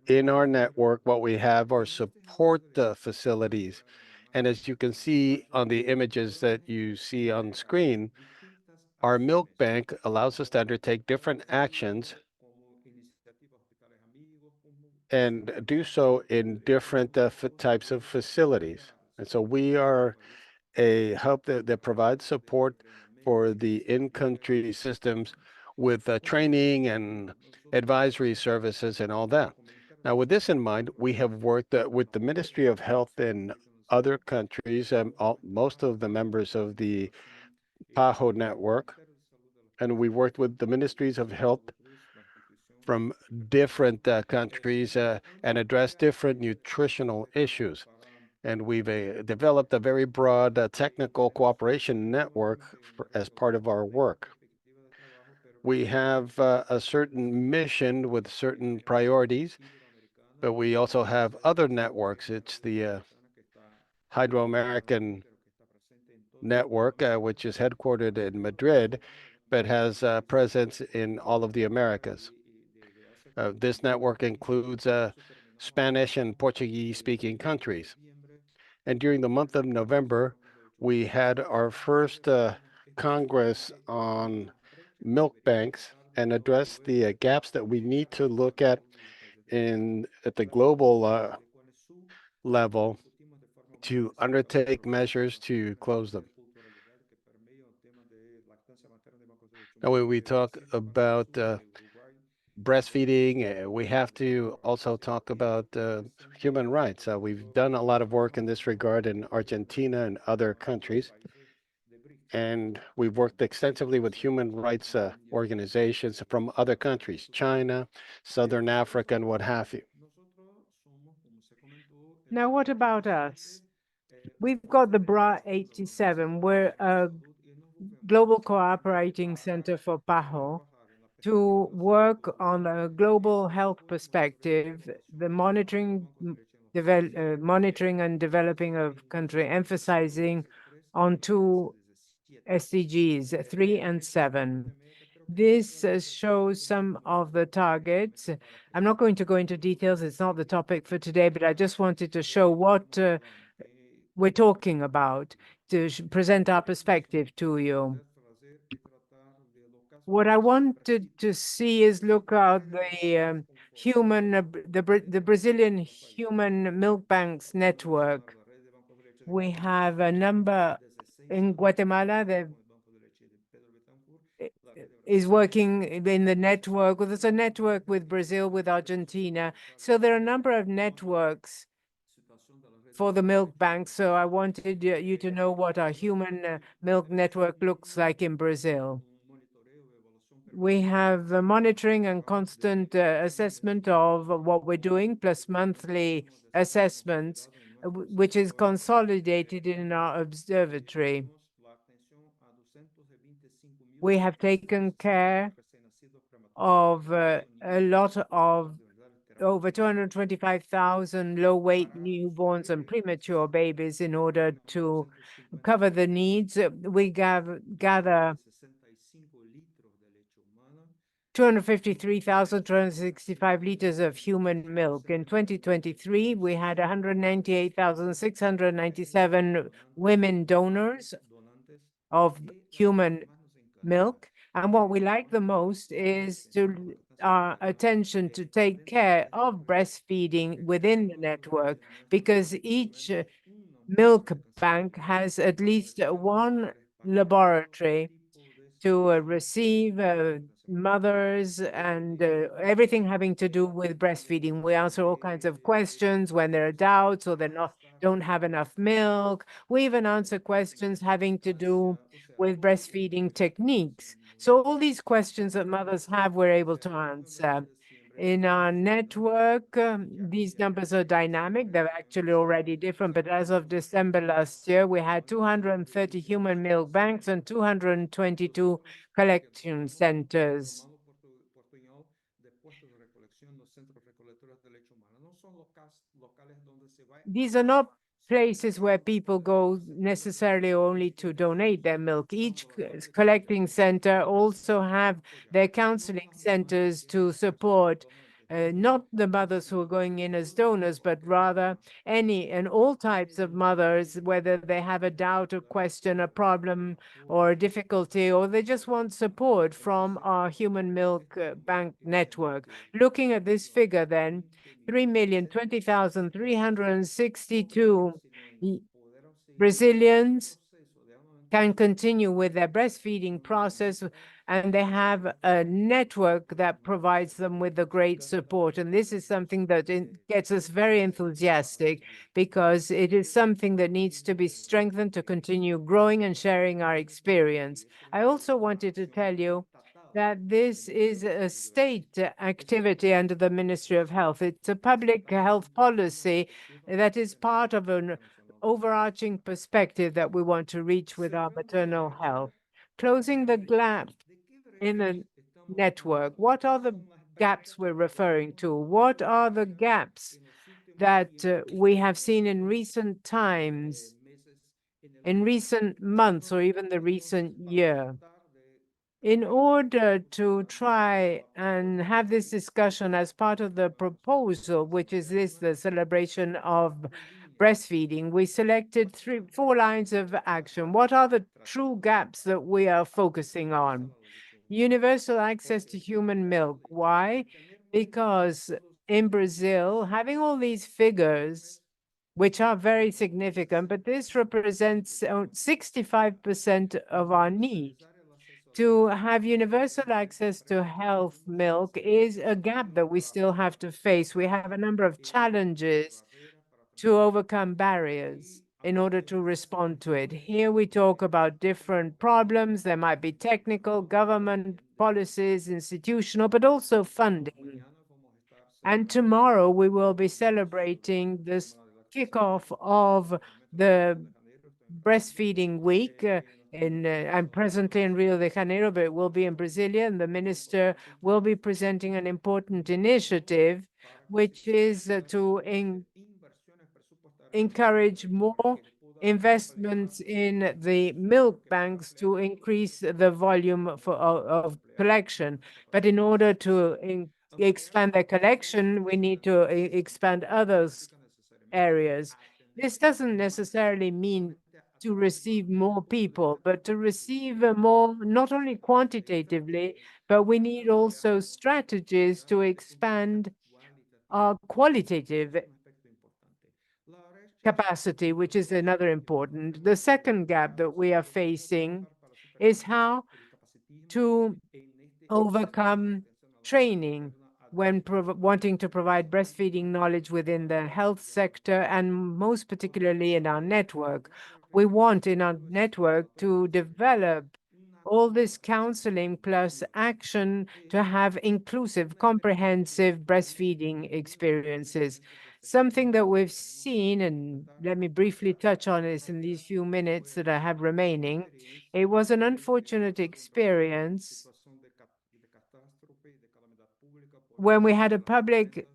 Speaker 4: in our network, what we have are support facilities. And as you can see on the images that you see on screen, our milk bank allows us to undertake different actions and do so in different types of facilities. And so we are a hub that provides support for the in-country systems with training and advisory services and all that. Now, with this in mind, we have worked with the Ministry of Health in other countries, most of the members of the PAHO network, and we worked with the ministries of health from different countries and addressed different nutritional issues. And we've developed a very broad technical cooperation network as part of our work. We have a certain mission with certain priorities, but we also have other networks. It's the Hydro-American network, which is headquartered in Madrid, but has a presence in all of the Americas. This network includes Spanish and Portuguese-speaking countries. And during the month of November, we had our first Congress on milk banks and addressed the gaps that we need to look at the global level to undertake measures to close them. Now, when we talk about breastfeeding, we have to also talk about human rights. We've done a lot of work in this regard in Argentina and other countries. And we've worked extensively with human rights organizations from other countries, China, Southern Africa, and what have you.
Speaker 7: Now, what about us? We've got the BRA 87. We're a global cooperating center for PAHO to work on a global health perspective, the monitoring and developing of country, emphasizing on two SDGs, 3 and 7. This shows some of the targets. I'm not going to go into details. It's not the topic for today, but I just wanted to show what we're talking about, to present our perspective to you. What I wanted to see is look at the the Brazilian Human Milk Banks Network. We have a number in Guatemala that is working in the network. Well, there's a network with Brazil, with Argentina. So there are a number of networks for the milk banks. So I wanted you to know what our human milk network looks like in Brazil. We have monitoring and constant assessment of what we're doing, plus monthly assessments, which is consolidated in our observatory. We have taken care of a lot of over 225,000 low-weight newborns and premature babies in order to cover the needs. We gather 253,265 liters of human milk. In 2023, we had 198,697 women donors of human milk. And what we like the most is our attention to take care of breastfeeding within the network, because each milk bank has at least one laboratory to receive mothers and everything having to do with breastfeeding. We answer all kinds of questions when there are doubts or don't have enough milk. We even answer questions having to do with breastfeeding techniques. So all these questions that mothers have, we're able to answer. In our network, these numbers are dynamic. They're actually already different, but as of December last year, we had 230 human milk banks and 222 collection centers. These are not places where people go necessarily only to donate their milk. Each collecting center also have their counseling centers to support not the mothers who are going in as donors, but rather any and all types of mothers, whether they have a doubt, a question, a problem, or a difficulty, or they just want support from our human milk bank network. Looking at this figure then, 3,020,362 Brazilians can continue with their breastfeeding process, and they have a network that provides them with the great support. And this is something that gets us very enthusiastic, because it is something that needs to be strengthened to continue growing and sharing our experience. I also wanted to tell you that this is a state activity under the Ministry of Health. It's a public health policy that is part of an overarching perspective that we want to reach with our maternal health. Closing the gap in the network. What are the gaps we're referring to? What are the gaps that we have seen in recent times, in recent months, or even the recent year? In order to try and have this discussion as part of the proposal, which is the celebration of breastfeeding, we selected four lines of action. What are the true gaps that we are focusing on? Universal access to human milk. Why? Because in Brazil, having all these figures, which are very significant, but this represents 65% of our need. to have universal access to health milk is a gap that we still have to face. We have a number of challenges to overcome barriers in order to respond to it. Here we talk about different problems. There might be technical, government policies, institutional, but also funding. And tomorrow we will be celebrating this kickoff of the breastfeeding week. I'm presently in Rio de Janeiro, but it will be in Brasilia, and the minister will be presenting an important initiative, which is to encourage more investments in the milk banks to increase the volume of collection. But in order to expand the collection, we need to expand other areas. This doesn't necessarily mean to receive more people, but to receive more, not only quantitatively, but we need also strategies to expand our qualitative capacity, which is another important. The second gap that we are facing is how to overcome training when wanting to provide breastfeeding knowledge within the health sector, and most particularly in our network. We want in our network to develop all this counseling plus action to have inclusive, comprehensive breastfeeding experiences. Something that we've seen, and let me briefly touch on this in these few minutes that I have remaining, it was an unfortunate experience when we had a public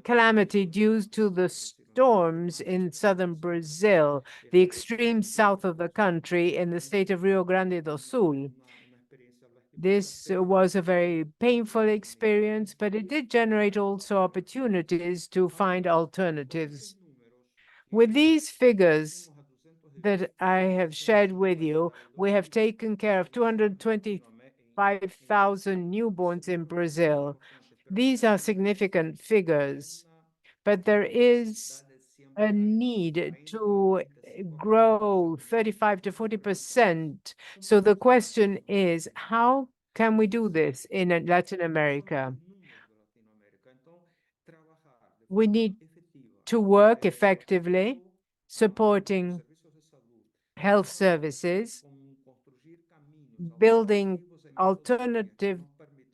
Speaker 7: calamity due to the storms in southern Brazil, the extreme south of the country in the state of Rio Grande do Sul. This was a very painful experience, but it did generate also opportunities to find alternatives. With these figures that I have shared with you, we have taken care of 225,000 newborns in Brazil. These are significant figures, but there is a need to grow 35 to 40%. So the question is, how can we do this in Latin America? We need to work effectively, supporting health services, building alternative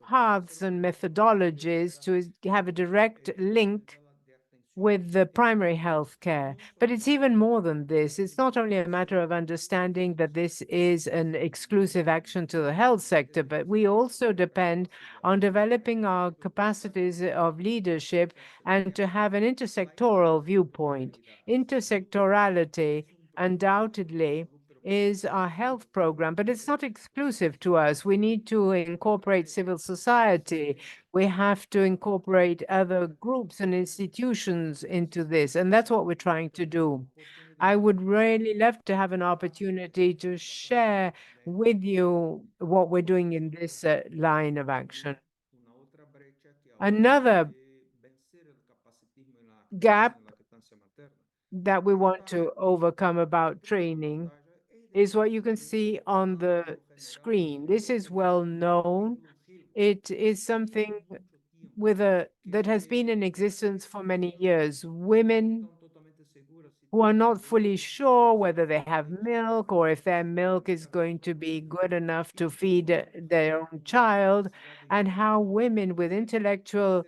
Speaker 7: paths and methodologies to have a direct link with the primary health care. But it's even more than this. It's not only a matter of understanding that this is an exclusive action to the health sector, but we also depend on developing our capacities of leadership and to have an intersectoral viewpoint. Intersectorality undoubtedly is our health program, but it's not exclusive to us. We need to incorporate civil society. We have to incorporate other groups and institutions into this, and that's what we're trying to do. I would really love to have an opportunity to share with you what we're doing in this line of action. Another gap that we want to overcome about training is what you can see on the screen. This is well known. It is something that has been in existence for many years. Women who are not fully sure whether they have milk or if their milk is going to be good enough to feed their own child, and how women with intellectual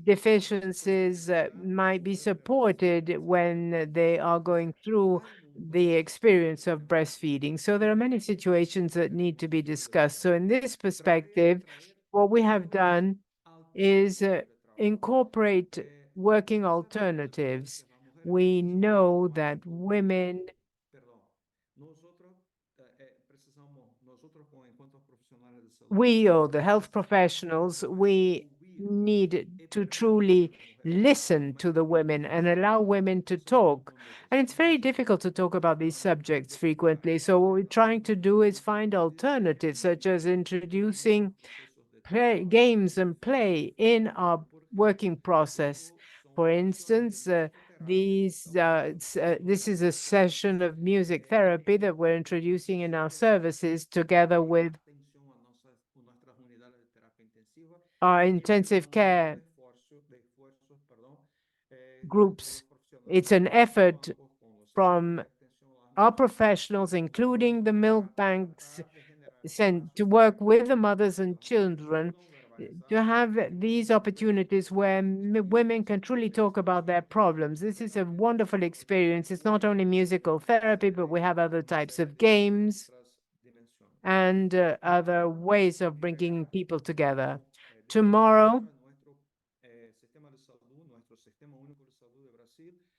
Speaker 7: deficiencies might be supported when they are going through the experience of breastfeeding. So there are many situations that need to be discussed. So in this perspective, what we have done is incorporate working alternatives. We know that women or the health professionals, we need to truly listen to the women and allow women to talk. And it's very difficult to talk about these subjects frequently. So what we're trying to do is find alternatives, such as introducing games and play in our working process. For instance, This is a session of music therapy that we're introducing in our services together with our intensive care groups. It's an effort from our professionals, including the milk banks, sent to work with the mothers and children to have these opportunities where women can truly talk about their problems. This is a wonderful experience. It's not only musical therapy, but we have other types of games and other ways of bringing people together. Tomorrow,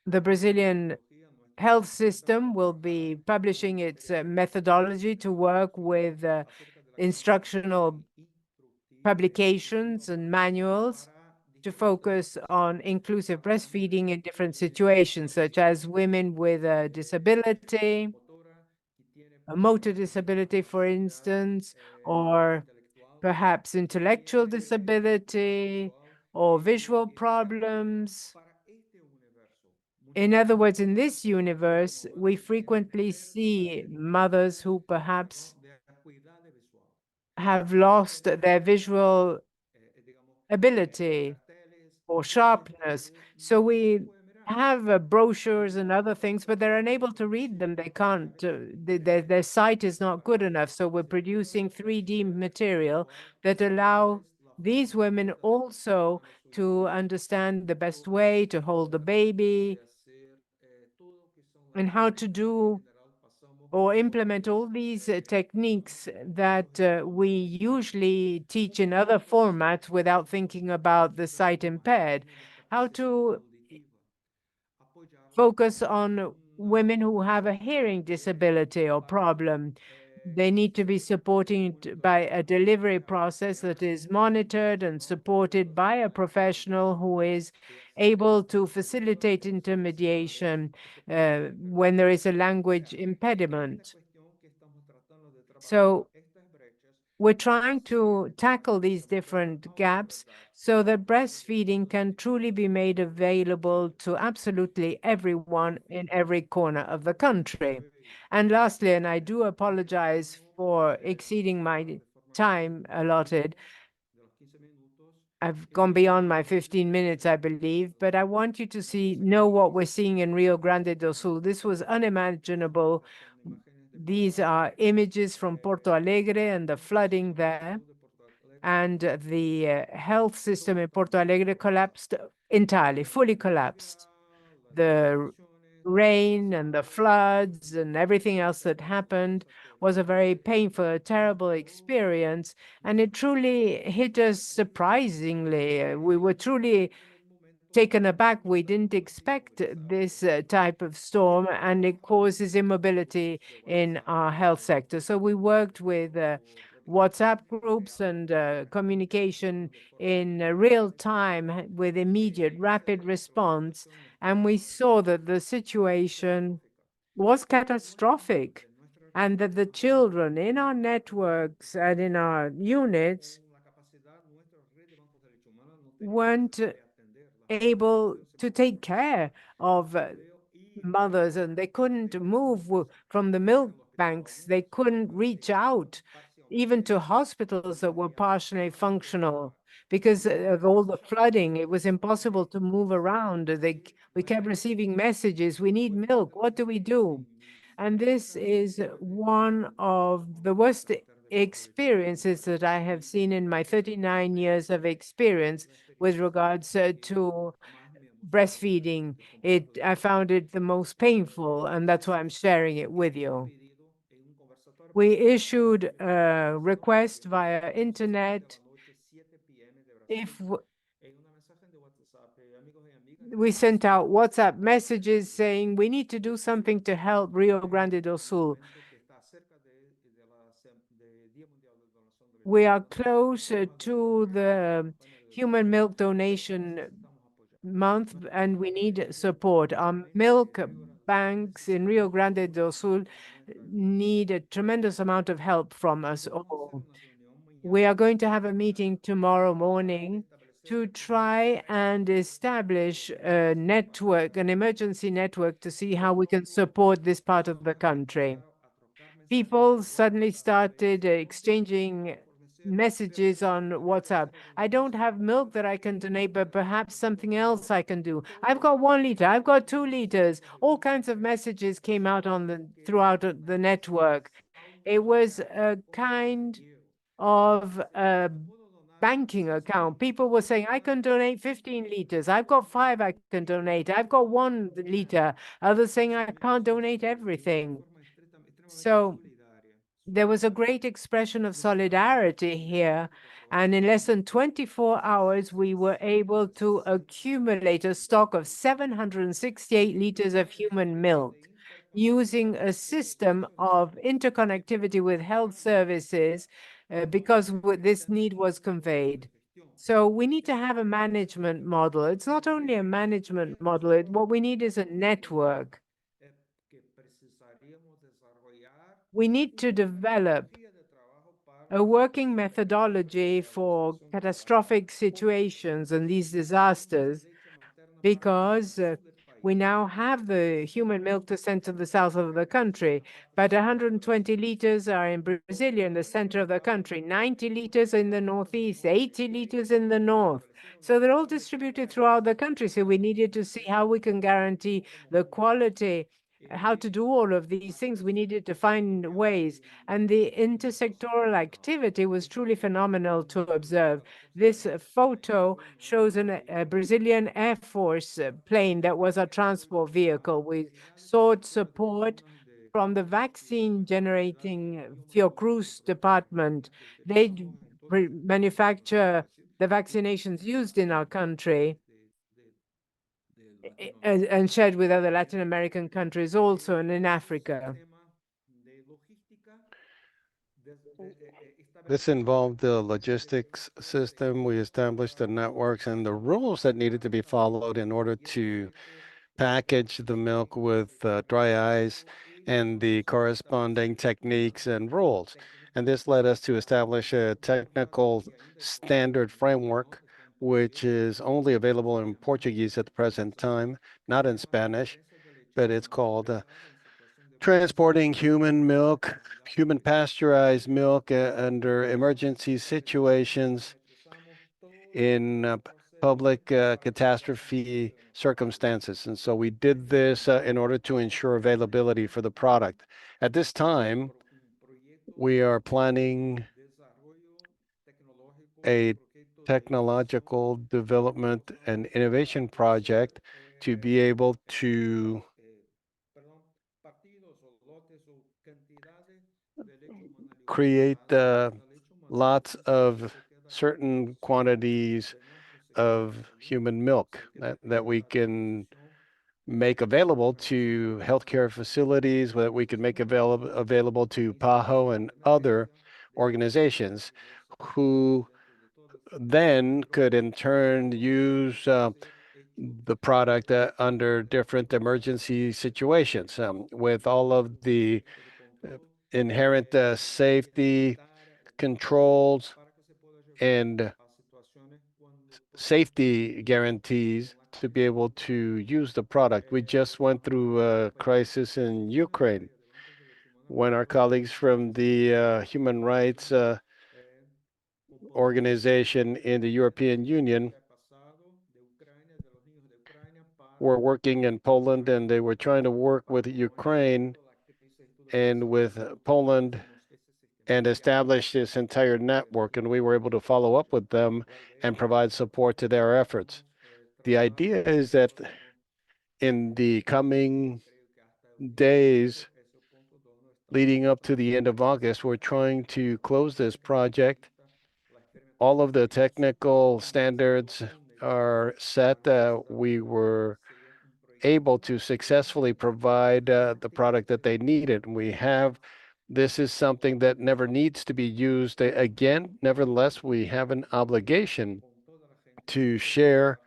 Speaker 7: the Brazilian health system will be publishing its methodology to work with instructional publications and manuals to focus on inclusive breastfeeding in different situations, such as women with a disability, a motor disability, for instance, or perhaps intellectual disability or visual problems. In other words, in this universe, we frequently see mothers who perhaps have lost their visual ability or sharpness. So we have brochures and other things, but they're unable to read them. They can't, their sight is not good enough. So we're producing 3D material that allow these women also to understand the best way to hold the baby and how to do or implement all these techniques that we usually teach in other formats without thinking about the sight impaired. How to focus on women who have a hearing disability or problem. They need to be supported by a delivery process that is monitored and supported by a professional who is able to facilitate intermediation when there is a language impediment. So we're trying to tackle these different gaps so that breastfeeding can truly be made available to absolutely everyone in every corner of the country. And lastly, and I do apologize for exceeding my time allotted, I've gone beyond my 15 minutes, I believe, but I want you to know what we're seeing in Rio Grande do Sul. This was unimaginable. These are images from Porto Alegre and the flooding there. And the health system in Porto Alegre collapsed entirely, fully collapsed. The rain and the floods and everything else that happened was a very painful, terrible experience. And it truly hit us surprisingly. We were truly taken aback. We didn't expect this type of storm, and it causes immobility in our health sector. So we worked with WhatsApp groups and communication in real time with immediate, rapid response. And we saw that the situation was catastrophic and that the children in our networks and in our units weren't able to take care of mothers, and they couldn't move from the milk banks. They couldn't reach out even to hospitals that were partially functional because of all the flooding. It was impossible to move around. We kept receiving messages, we need milk, what do we do? And this is one of the worst experiences that I have seen in my 39 years of experience with regards to breastfeeding. I found it the most painful, and that's why I'm sharing it with you. We issued a request via internet. If we sent out WhatsApp messages saying we need to do something to help Rio Grande do Sul. We are closer to the human milk donation month, and we need support. Our milk banks in Rio Grande do Sul need a tremendous amount of help from us all. We are going to have a meeting tomorrow morning to try and establish a network, an emergency network, to see how we can support this part of the country. People suddenly started exchanging messages on WhatsApp. I don't have milk that I can donate, but perhaps something else I can do. I've got 1 liter, I've got 2 liters. All kinds of messages came out throughout the network. It was a kind of banking account. People were saying, I can donate 15 liters. I've got 5 I can donate. I've got 1 liter. Others saying I can't donate everything. So there was a great expression of solidarity here. And in less than 24 hours, we were able to accumulate a stock of 768 liters of human milk using a system of interconnectivity with health services because this need was conveyed. So we need to have a management model. It's not only a management model, what we need is a network. We need to develop a working methodology for catastrophic situations and these disasters, because we now have the human milk to send to the south of the country, but 120 liters are in Brasilia, in the center of the country, 90 liters in the northeast, 80 liters in the north. So they're all distributed throughout the country. So we needed to see how we can guarantee the quality, how to do all of these things. We needed to find ways. And the intersectoral activity was truly phenomenal to observe. This photo shows a Brazilian Air Force plane that was a transport vehicle. We sought support from the vaccine generating Fiocruz department. They manufacture the vaccinations used in our country and shared with other Latin American countries also, and in Africa.
Speaker 4: This involved the logistics system. We established the networks and the rules that needed to be followed in order to package the milk with dry ice and the corresponding techniques and rules. And this led us to establish a technical standard framework, which is only available in Portuguese at the present time, not in Spanish, but it's called transporting human milk, human pasteurized milk under emergency situations in public catastrophe circumstances. And so we did this in order to ensure availability for the product. At this time, we are planning a technological development and innovation project to be able to create lots of certain quantities of human milk that we can make available to healthcare facilities, that we can make available to PAHO and other organizations who then could in turn use the product under different emergency situations with all of the inherent safety controls and safety guarantees to be able to use the product. We just went through a crisis in Ukraine when our colleagues from the human rights organization in the European Union were working in Poland, and they were trying to work with Ukraine and with Poland and establish this entire network, and we were able to follow up with them and provide support to their efforts. The idea is that in the coming days leading up to the end of August, we're trying to close this project. All of the technical standards are set. We were able to successfully provide the product that they needed. This is something that never needs to be used again. Nevertheless, we have an obligation to share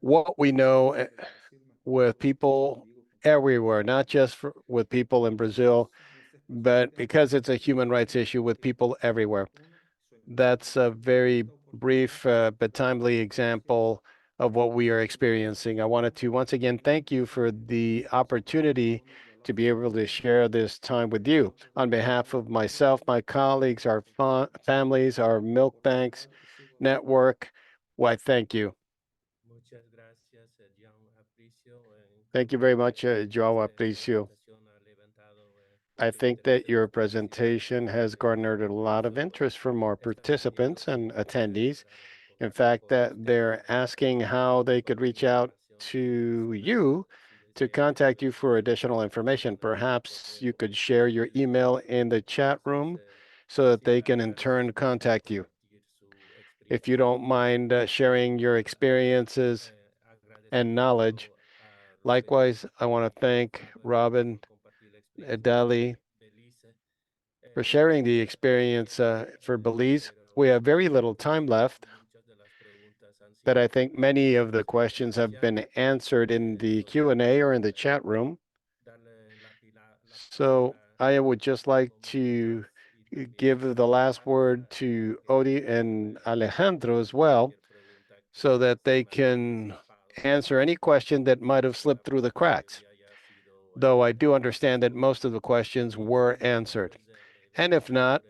Speaker 4: what we know with people everywhere, not just with people in Brazil, but because it's a human rights issue, with people everywhere. That's very brief but timely example of what we are experiencing. I wanted to once again thank you for the opportunity to be able to share this time with you. On behalf of myself, my colleagues, our families, our milk banks network, why, thank you. Thank you very much, João Aprecio. I think that your presentation has garnered a lot of interest from our participants and attendees. In fact, that they're asking how they could reach out to you to contact you for additional information. Perhaps you could share your email in the chat room so that they can in turn contact you. If you don't mind sharing your experiences and knowledge. Likewise, I want to thank Robin Dali for sharing the experience for Belize. We have very little time left, but I think many of the questions have been answered in the Q&A or in the chat room. So I would just like to give the last word to Odi and Alejandro as well, so that they can answer any question that might have slipped through the cracks, though I do understand that most of the questions were answered. And if not,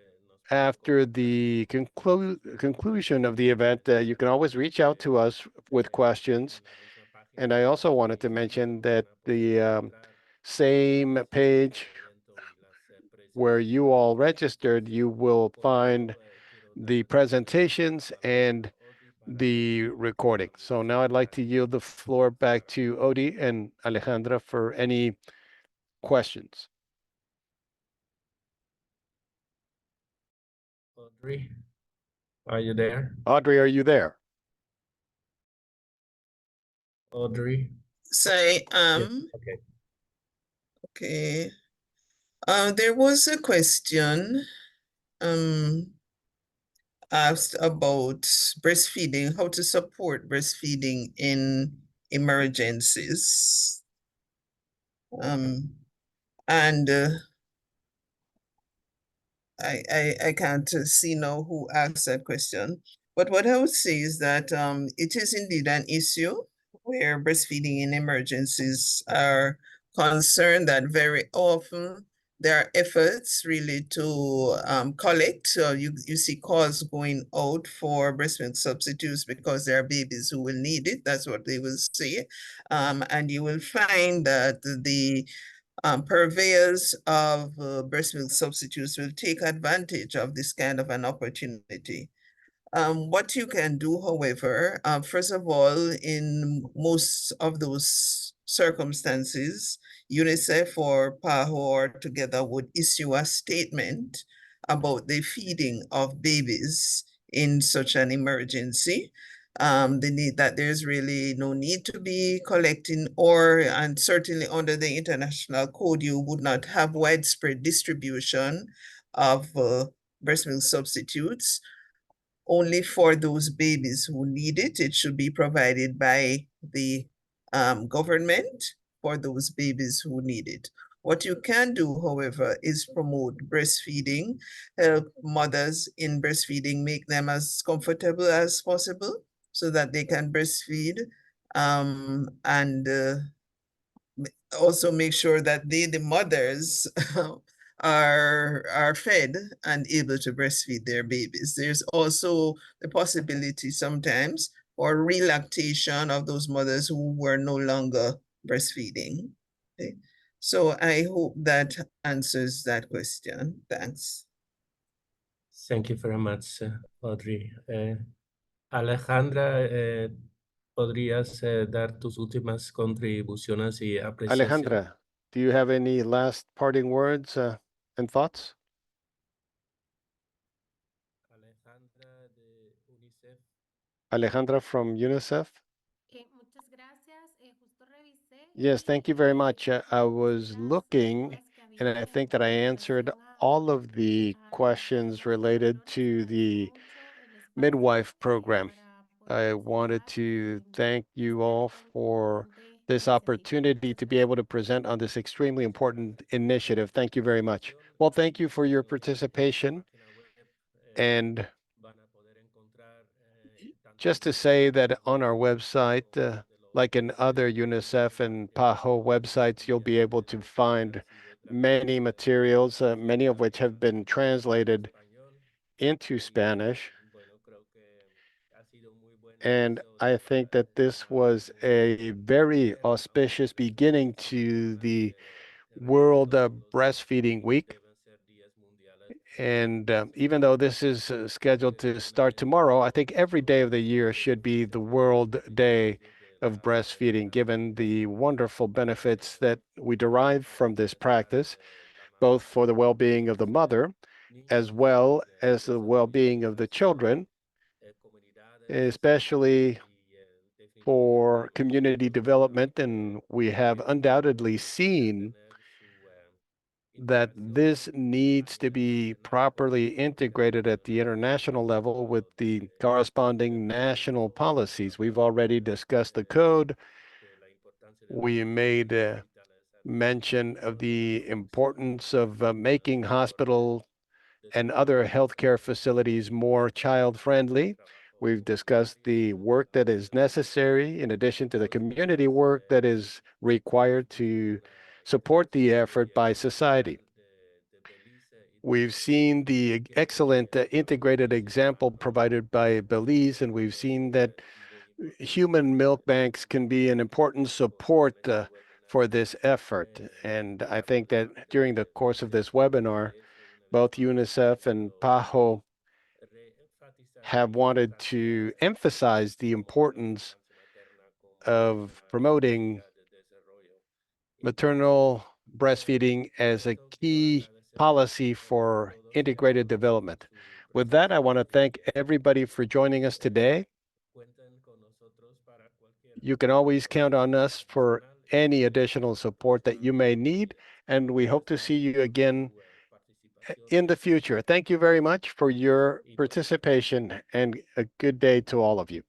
Speaker 4: after the conclusion of the event, you can always reach out to us with questions. And I also wanted to mention that the same page where you all registered, you will find the presentations and the recording. So now I'd like to yield the floor back to Odi and Alejandra for any questions.
Speaker 1: Audrey, are you there?
Speaker 4: Audrey, are you there?
Speaker 5: Audrey. Okay. Okay. There was a question asked about breastfeeding, how to support breastfeeding in emergencies. And I can't see now who asked that question. But what I would say is that it is indeed an issue where breastfeeding in emergencies are concerned, that very often there are efforts really to collect. So you see calls going out for breast milk substitutes because there are babies who will need it. That's what they will say. And you will find that the purveyors of breast milk substitutes will take advantage of this kind of an opportunity. What you can do, however, first of all, in most of those circumstances, UNICEF or PAHO or together would issue a statement about the feeding of babies in such an emergency. There's really no need to be collecting, and certainly under the international code, you would not have widespread distribution of breast milk substitutes. Only for those babies who need it. It should be provided by the government for those babies who need it. What you can do, however, is promote breastfeeding, help mothers in breastfeeding, make them as comfortable as possible so that they can breastfeed, and also make sure that the mothers are fed and able to breastfeed their babies. There's also the possibility sometimes for relactation of those mothers who were no longer breastfeeding. Okay. So I hope that answers that question. Thanks.
Speaker 1: Thank you very much, Audrey. Alejandra, ¿podrías dar tus últimas contribuciones y apreciaciones?
Speaker 4: Alejandra, do you have any last parting words and thoughts?
Speaker 1: Alejandra de UNICEF.
Speaker 4: Alejandra from UNICEF?
Speaker 6: Muchas gracias. Justo revisé.
Speaker 4: Yes, thank you very much. I was looking, and I think that I answered all of the questions related to the midwife program. I wanted to thank you all for this opportunity to be able to present on this extremely important initiative. Thank you very much. Well, thank you for your participation. And Just to say that on our website, like in other UNICEF and PAHO websites, you'll be able to find many materials, many of which have been translated into Spanish. And I think that this was a very auspicious beginning to the World Breastfeeding Week. And even though this is scheduled to start tomorrow, I think every day of the year should be the World Day of Breastfeeding, given the wonderful benefits that we derive from this practice, both for the well-being of the mother, as well as the well-being of the children, especially for community development. And we have undoubtedly seen that this needs to be properly integrated at the international level with the corresponding national policies. We've already discussed the code. We made mention of the importance of making hospital and other healthcare facilities more child-friendly. We've discussed the work that is necessary in addition to the community work that is required to support the effort by society. We've seen the excellent integrated example provided by Belize, and we've seen that human milk banks can be an important support for this effort. And I think that during the course of this webinar, both UNICEF and PAHO have wanted to emphasize the importance of promoting maternal breastfeeding as a key policy for integrated development. With that, I want to thank everybody for joining us today. You can always count on us for any additional support that you may need, and we hope to see you again in the future. Thank you very much for your participation, and a good day to all of you.